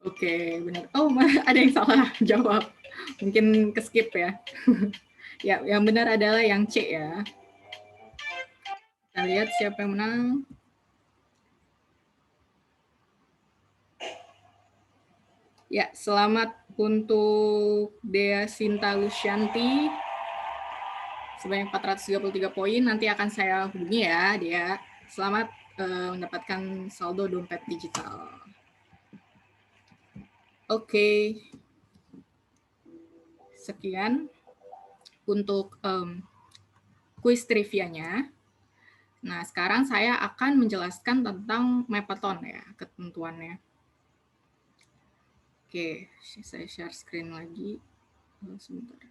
Oke, benar. Oh, ada yang salah jawab. Mungkin ke-skip ya. Ya, yang benar adalah yang C ya. Kita lihat siapa yang menang. Ya, selamat untuk Dea Sinta Lucianti. Sebanyak 433 poin. Nanti akan saya hubungi ya, Dea. Selamat mendapatkan saldo dompet digital. Oke. Sekian untuk kuis trivianya. Nah, sekarang saya akan menjelaskan tentang Mapperton ya, ketentuannya. Oke, saya share screen lagi. Sebentar.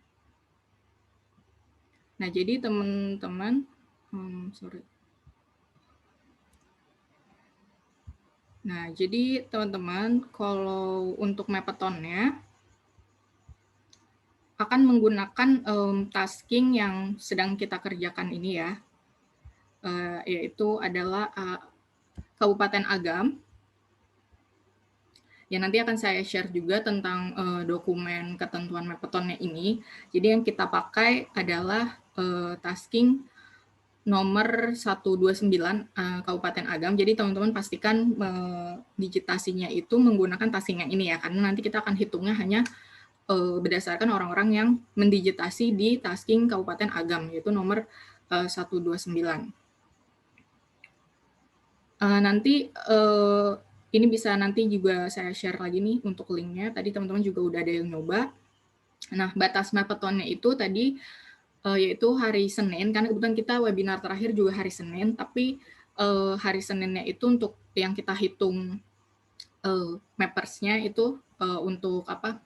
Nah, jadi teman-teman, sorry. Nah, jadi teman-teman, kalau untuk Mapperton-nya akan menggunakan tasking yang sedang kita kerjakan ini ya, yaitu adalah Kabupaten Agam. Ya, nanti akan saya share juga tentang dokumen ketentuan Mapperton-nya ini. Jadi yang kita pakai adalah tasking nomor 129 Kabupaten Agam. Jadi teman-teman pastikan digitasinya itu menggunakan tasking yang ini ya, karena nanti kita akan hitungnya hanya berdasarkan orang-orang yang mendigitasi di tasking Kabupaten Agam, yaitu nomor 129. Nanti ini bisa nanti juga saya share lagi nih untuk linknya. Tadi teman-teman juga udah ada yang nyoba. Nah, batas Mappetonnya itu tadi yaitu hari Senin, karena kebetulan kita webinar terakhir juga hari Senin, tapi hari Seninnya itu untuk yang kita hitung mappersnya itu untuk apa?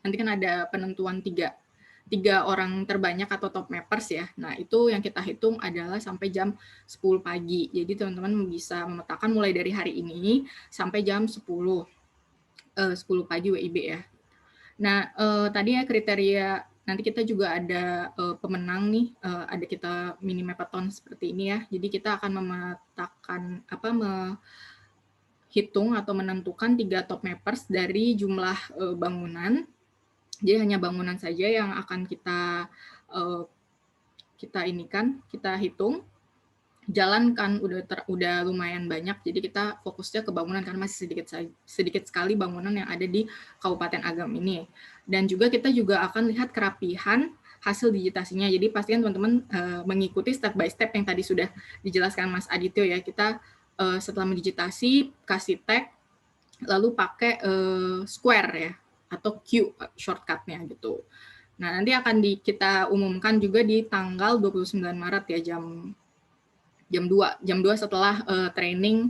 Nanti kan ada penentuan tiga orang terbanyak atau top mappers ya. Nah, itu yang kita hitung adalah sampai jam 10 pagi. Jadi teman-teman bisa memetakan mulai dari hari ini sampai jam 10 pagi WIB ya. Nah, tadi ya kriteria nanti kita juga ada pemenang nih, ada kita mini mappeton seperti ini ya. Jadi kita akan memetakan hitung atau menentukan 3 top mappers dari jumlah bangunan. Jadi hanya bangunan saja yang akan kita hitung. Jalan kan udah lumayan banyak, jadi kita fokusnya ke bangunan karena masih sedikit sekali bangunan yang ada di Kabupaten Agam ini. Dan juga kita juga akan lihat kerapihan hasil digitasinya. Jadi pastikan teman-teman mengikuti step by step yang tadi sudah dijelaskan Mas Adityo ya. Kita setelah mendigitasi kasih tag, lalu pakai square ya atau Q shortcutnya gitu. Nah, nanti akan kita umumkan juga di tanggal 29 Maret ya, jam 2 setelah training,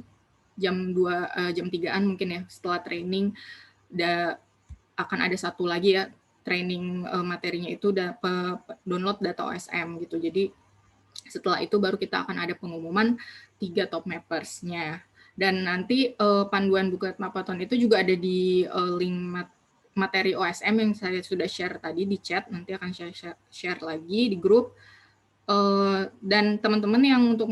jam 3-an mungkin ya, setelah training akan ada satu lagi ya training materinya itu download data OSM gitu. Jadi setelah itu baru kita akan ada pengumuman 3 top mappers-nya. Dan nanti panduan Buklet Mappeton itu juga ada di link materi OSM yang saya sudah share tadi di chat, nanti akan saya share lagi di grup. Dan teman-teman yang untuk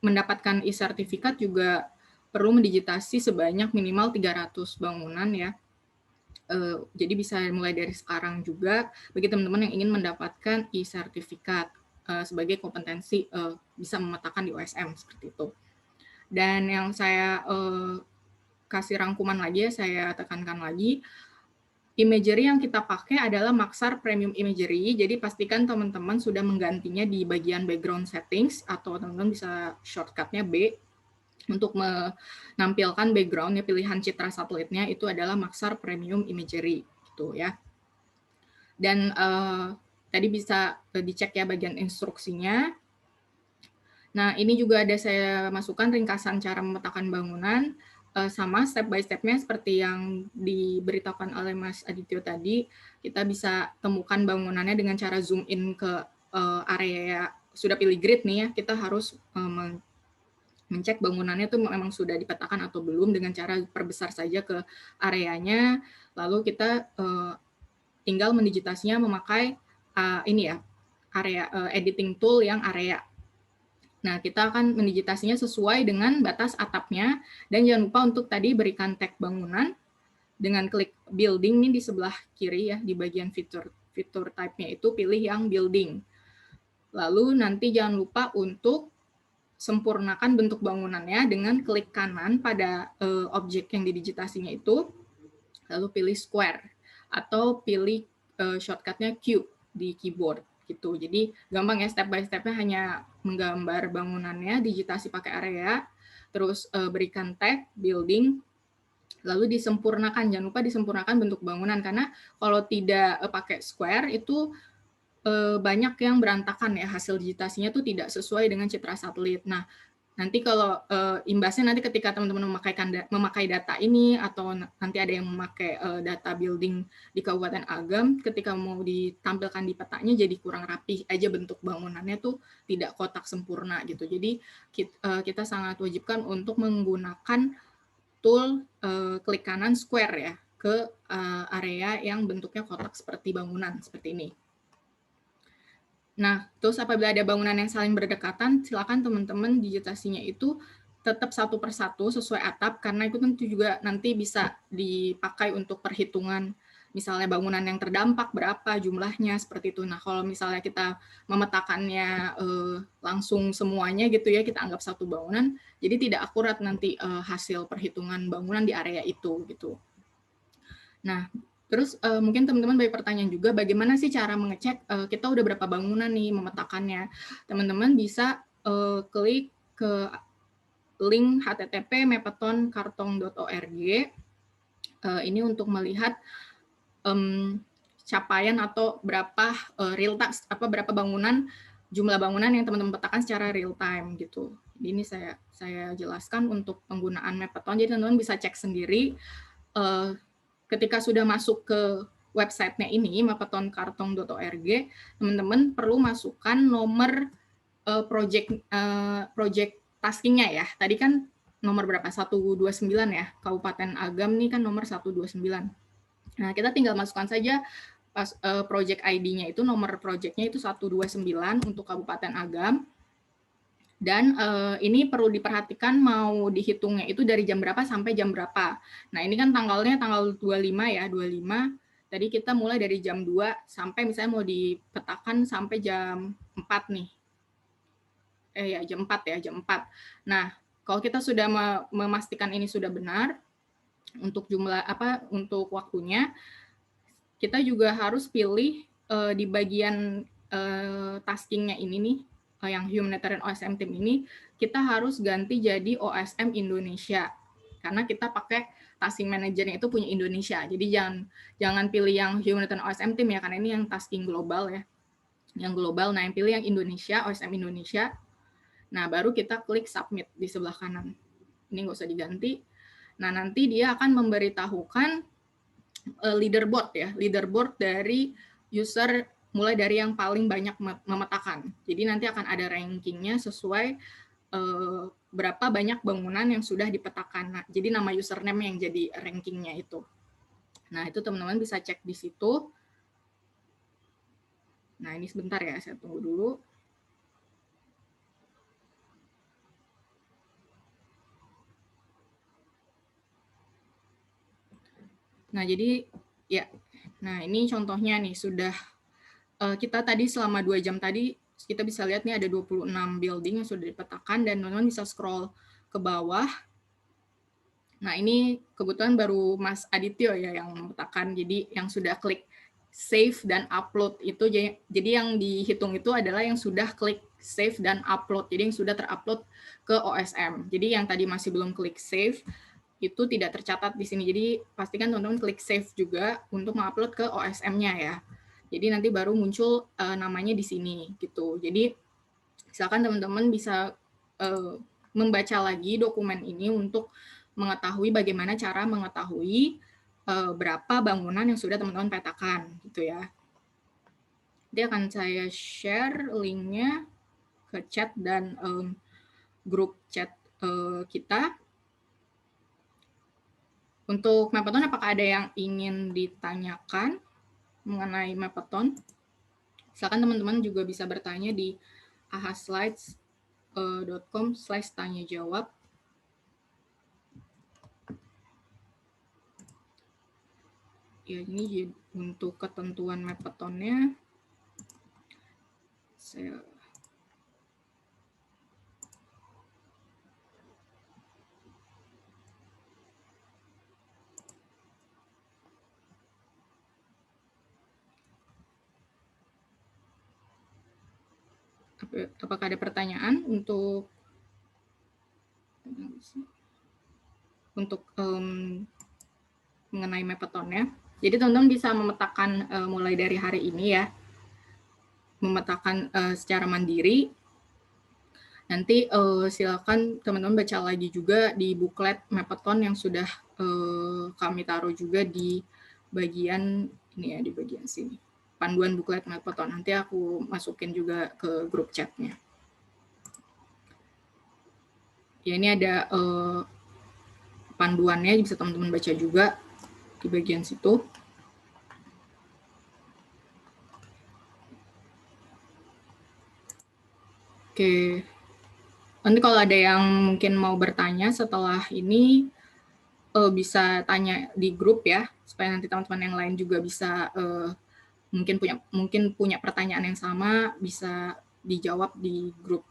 mendapatkan e-sertifikat juga perlu mendigitasi sebanyak minimal 300 bangunan ya. Jadi bisa mulai dari sekarang juga bagi teman-teman yang ingin mendapatkan e-sertifikat sebagai kompetensi bisa memetakan di OSM seperti itu. Dan yang saya kasih rangkuman lagi ya, saya tekankan lagi, imagery yang kita pakai adalah Maxar Premium Imagery, jadi pastikan teman-teman sudah menggantinya di bagian background settings, atau teman-teman bisa shortcutnya B, untuk menampilkan background ya, pilihan citra satelitnya itu adalah Maxar Premium Imagery, gitu ya. Dan tadi bisa dicek ya bagian instruksinya. Nah, ini juga ada saya masukkan ringkasan cara memetakan bangunan, sama step by step-nya seperti yang diberitakan oleh Mas Adityo tadi. Kita bisa temukan bangunannya dengan cara zoom in ke area, sudah pilih grid nih ya, kita harus mencek bangunannya itu memang sudah dipetakan atau belum dengan cara perbesar saja ke areanya, lalu kita tinggal mendigitasinya memakai ini ya, area editing tool yang area. Nah, kita akan mendigitasinya sesuai dengan batas atapnya, dan jangan lupa untuk tadi berikan tag bangunan dengan klik building nih di sebelah kiri ya, di bagian fitur type-nya itu pilih yang building. Lalu nanti jangan lupa untuk sempurnakan bentuk bangunannya dengan klik kanan pada objek yang didigitasinya itu, lalu pilih square atau pilih shortcutnya Q di keyboard gitu. Jadi gampang ya, step by step-nya hanya menggambar bangunannya, digitasi pakai area, terus berikan tag building, lalu disempurnakan. Jangan lupa disempurnakan bentuk bangunan, karena kalau tidak pakai square itu banyak yang berantakan ya, hasil digitasinya tuh tidak sesuai dengan citra satelit. Nah, nanti kalau imbasnya nanti ketika teman-teman memakai data ini, atau nanti ada yang memakai data building di Kabupaten Agam, ketika mau ditampilkan di petanya jadi kurang rapih aja, bentuk bangunannya tuh tidak kotak sempurna gitu. Jadi kita sangat wajibkan untuk menggunakan tool klik kanan square ya ke area yang bentuknya kotak seperti bangunan seperti ini. Nah, terus apabila ada bangunan yang saling berdekatan, silakan teman-teman digitasinya itu tetap satu persatu sesuai atap, karena itu tentu juga nanti bisa dipakai untuk perhitungan misalnya bangunan yang terdampak berapa jumlahnya, seperti itu. Nah, kalau misalnya kita memetakannya langsung semuanya gitu ya, kita anggap satu bangunan, jadi tidak akurat nanti hasil perhitungan bangunan di area itu gitu. Nah, terus mungkin teman-teman banyak pertanyaan juga, bagaimana sih cara mengecek kita udah berapa bangunan nih memetakannya. Teman-teman bisa klik ke link http://mapathon.kartong.org. Ini untuk melihat capaian atau berapa berapa bangunan, jumlah bangunan yang teman-teman petakan secara real time gitu. Jadi ini saya jelaskan untuk penggunaan Mapathon. Jadi teman-teman bisa cek sendiri ketika sudah masuk ke websitenya ini, mapathonkartong.org, teman-teman perlu masukkan nomor project taskingnya ya. Tadi kan nomor berapa? 129 ya. Kabupaten Agam nih kan nomor 129. Nah, kita tinggal masukkan saja project ID-nya itu, nomor project-nya itu 129 untuk Kabupaten Agam. Dan ini perlu diperhatikan mau dihitungnya itu dari jam berapa sampai jam berapa. Nah, ini kan tanggalnya tanggal 25 ya, 25. Tadi kita mulai dari jam 2 sampai misalnya mau dipetakan sampai jam 4 nih. Jam 4 ya, jam 4. Nah, kalau kita sudah memastikan ini sudah benar untuk untuk waktunya, kita juga harus pilih di bagian taskingnya ini nih, yang humanitarian OSM team ini, kita harus ganti jadi OSM Indonesia. Karena kita pakai tasking manajernya itu punya Indonesia. Jadi jangan pilih yang humanitarian OSM team ya, karena ini yang tasking global ya. Yang global, nah yang pilih yang Indonesia, OSM Indonesia. Nah, baru kita klik submit di sebelah kanan. Ini nggak usah diganti. Nah, nanti dia akan memberitahukan leaderboard ya, leaderboard dari user mulai dari yang paling banyak memetakan. Jadi nanti akan ada rankingnya sesuai berapa banyak bangunan yang sudah dipetakan. Nah, jadi nama username yang jadi rankingnya itu. Nah, itu teman-teman bisa cek di situ. Nah, ini sebentar ya, saya tunggu dulu. Nah, jadi ya, nah ini contohnya nih, sudah kita tadi selama 2 jam tadi, kita bisa lihat nih ada 26 building yang sudah dipetakan, dan teman-teman bisa scroll ke bawah. Nah, ini kebetulan baru Mas Adityo ya yang memetakan, jadi yang sudah klik save dan upload itu, jadi yang dihitung itu adalah yang sudah klik save dan upload, jadi yang sudah terupload ke OSM. Jadi yang tadi masih belum klik save, itu tidak tercatat di sini. Jadi pastikan teman-teman klik save juga untuk mengupload ke OSM-nya ya. Jadi nanti baru muncul namanya di sini gitu. Jadi silakan teman-teman bisa membaca lagi dokumen ini untuk mengetahui bagaimana cara mengetahui berapa bangunan yang sudah teman-teman petakan gitu ya. Nanti akan saya share linknya ke chat dan grup chat kita. Untuk Mapathon, apakah ada yang ingin ditanyakan mengenai Mapathon? Silakan teman-teman juga bisa bertanya di ahaslides.com/tanya-jawab. Ya, ini untuk ketentuan Mapathonnya. Apakah ada pertanyaan untuk mengenai Mapathonnya? Jadi teman-teman bisa memetakan mulai dari hari ini ya, memetakan secara mandiri. Nanti silakan teman-teman baca lagi juga di buklet Mapathon yang sudah kami taruh juga di bagian ini ya, di bagian sini. Panduan buklet Mapathon. Nanti aku masukin juga ke grup chatnya. Ya, ini ada panduannya, bisa teman-teman baca juga di bagian situ. Oke. Nanti kalau ada yang mungkin mau bertanya setelah ini, bisa tanya di grup ya, supaya nanti teman-teman yang lain juga bisa mungkin punya pertanyaan yang sama, bisa dijawab di grup.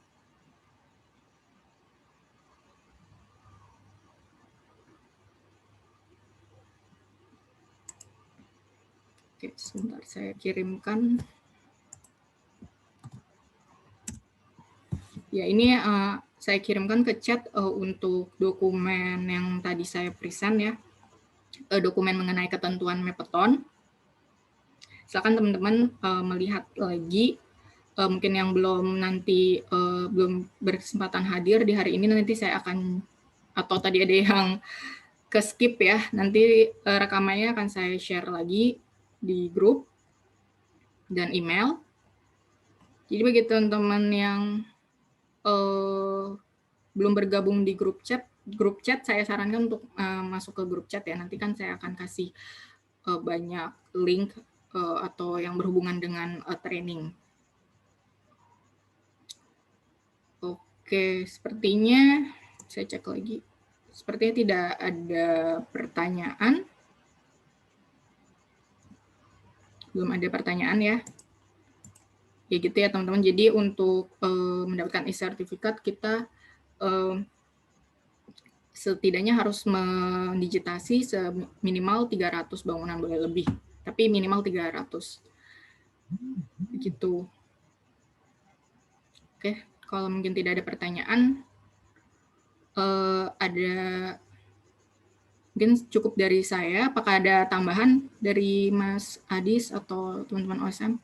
Oke, sebentar saya kirimkan. Ya, ini saya kirimkan ke chat untuk dokumen yang tadi saya present ya, dokumen mengenai ketentuan Mappeton. Silakan teman-teman melihat lagi, mungkin yang belum berkesempatan hadir di hari ini, nanti saya akan, atau tadi ada yang ke skip ya, nanti rekamannya akan saya share lagi di grup dan email. Jadi bagi teman-teman yang belum bergabung di grup chat saya sarankan untuk masuk ke grup chat ya. Nanti kan saya akan kasih banyak link atau yang berhubungan dengan training. Oke, sepertinya saya cek lagi. Sepertinya tidak ada pertanyaan. Belum ada pertanyaan ya. Ya gitu ya teman-teman. Jadi untuk mendapatkan e-sertifikat kita setidaknya harus mendigitasi minimal 300 bangunan, boleh lebih, tapi minimal 300. Begitu. Oke, kalau mungkin tidak ada pertanyaan, ada mungkin cukup dari saya. Apakah ada tambahan dari Mas Adis atau teman-teman OSM?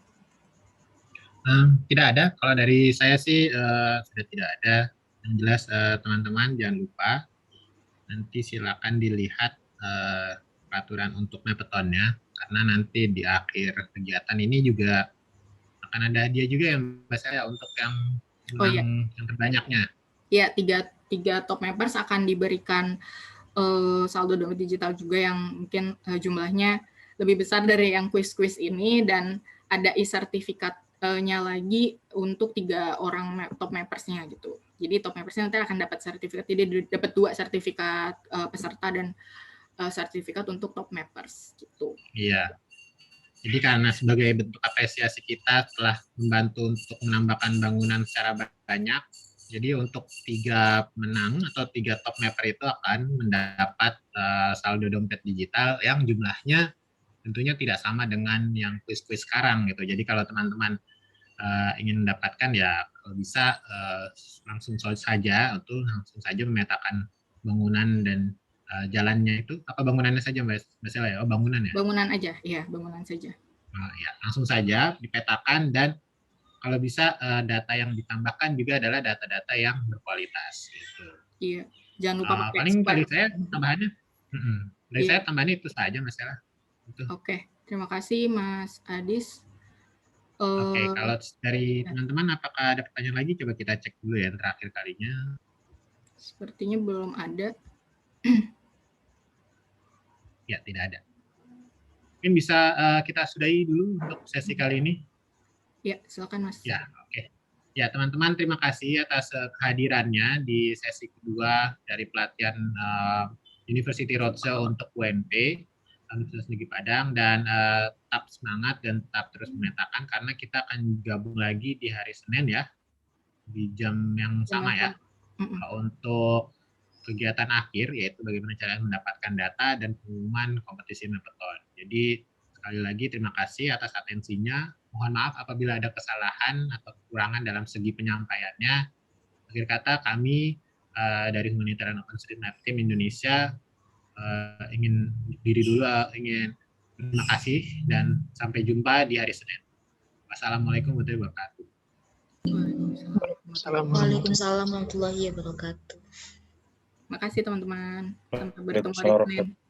Tidak ada. Kalau dari saya sih sudah tidak ada. Yang jelas teman-teman jangan lupa nanti silakan dilihat peraturan untuk Mappetonnya, karena nanti di akhir kegiatan ini juga akan ada hadiah juga ya Mbak Saya untuk yang yang terbanyaknya. Ya, tiga top mappers akan diberikan saldo dompet digital juga yang mungkin jumlahnya lebih besar dari yang kuis-kuis ini, dan ada e-sertifikatnya lagi untuk 3 orang top mappersnya gitu. Jadi top mappersnya nanti akan dapat sertifikat, jadi dapat 2 sertifikat peserta dan sertifikat untuk top mappers gitu. Iya. Jadi karena sebagai bentuk apresiasi kita telah membantu untuk menambahkan bangunan secara banyak, jadi untuk 3 menang atau 3 top mapper itu akan mendapat saldo dompet digital yang jumlahnya tentunya tidak sama dengan yang kuis-kuis sekarang gitu. Jadi kalau teman-teman ingin mendapatkan ya kalau bisa langsung saja memetakan bangunan dan jalannya itu, apa bangunannya saja Mbak Sela ya? Oh, bangunan ya? Bangunan aja, iya bangunan saja. Ya, langsung saja dipetakan, dan kalau bisa data yang ditambahkan juga adalah data-data yang berkualitas. Gitu. Iya, jangan lupa pakai paling dari saya tambahannya, saya tambahannya itu saja Mas Sela. Oke, terima kasih Mas Adis. Oke, kalau dari teman-teman apakah ada pertanyaan lagi? Coba kita cek dulu ya terakhir kalinya. Sepertinya belum ada. Ya, tidak ada. Mungkin bisa kita sudahi dulu untuk sesi kali ini. Ya, silakan Mas. Ya, oke. Ya, teman-teman, terima kasih atas kehadirannya di sesi kedua dari pelatihan University Roadshow untuk UNP Universitas Negeri Padang, dan tetap semangat dan tetap terus memetakan karena kita akan gabung lagi di hari Senin ya, di jam yang sama ya, untuk kegiatan akhir, yaitu bagaimana cara mendapatkan data dan pengumuman kompetisi Mappeton. Jadi sekali lagi terima kasih atas atensinya. Mohon maaf apabila ada kesalahan atau kekurangan dalam segi penyampaiannya. Akhir kata kami dari Humanitarian OpenStreetMap Team Indonesia ingin terima kasih dan sampai jumpa di hari Senin. Wassalamualaikum warahmatullahi wabarakatuh. Waalaikumsalam warahmatullahi wabarakatuh. Terima kasih teman-teman. Sampai bertemu hari Senin.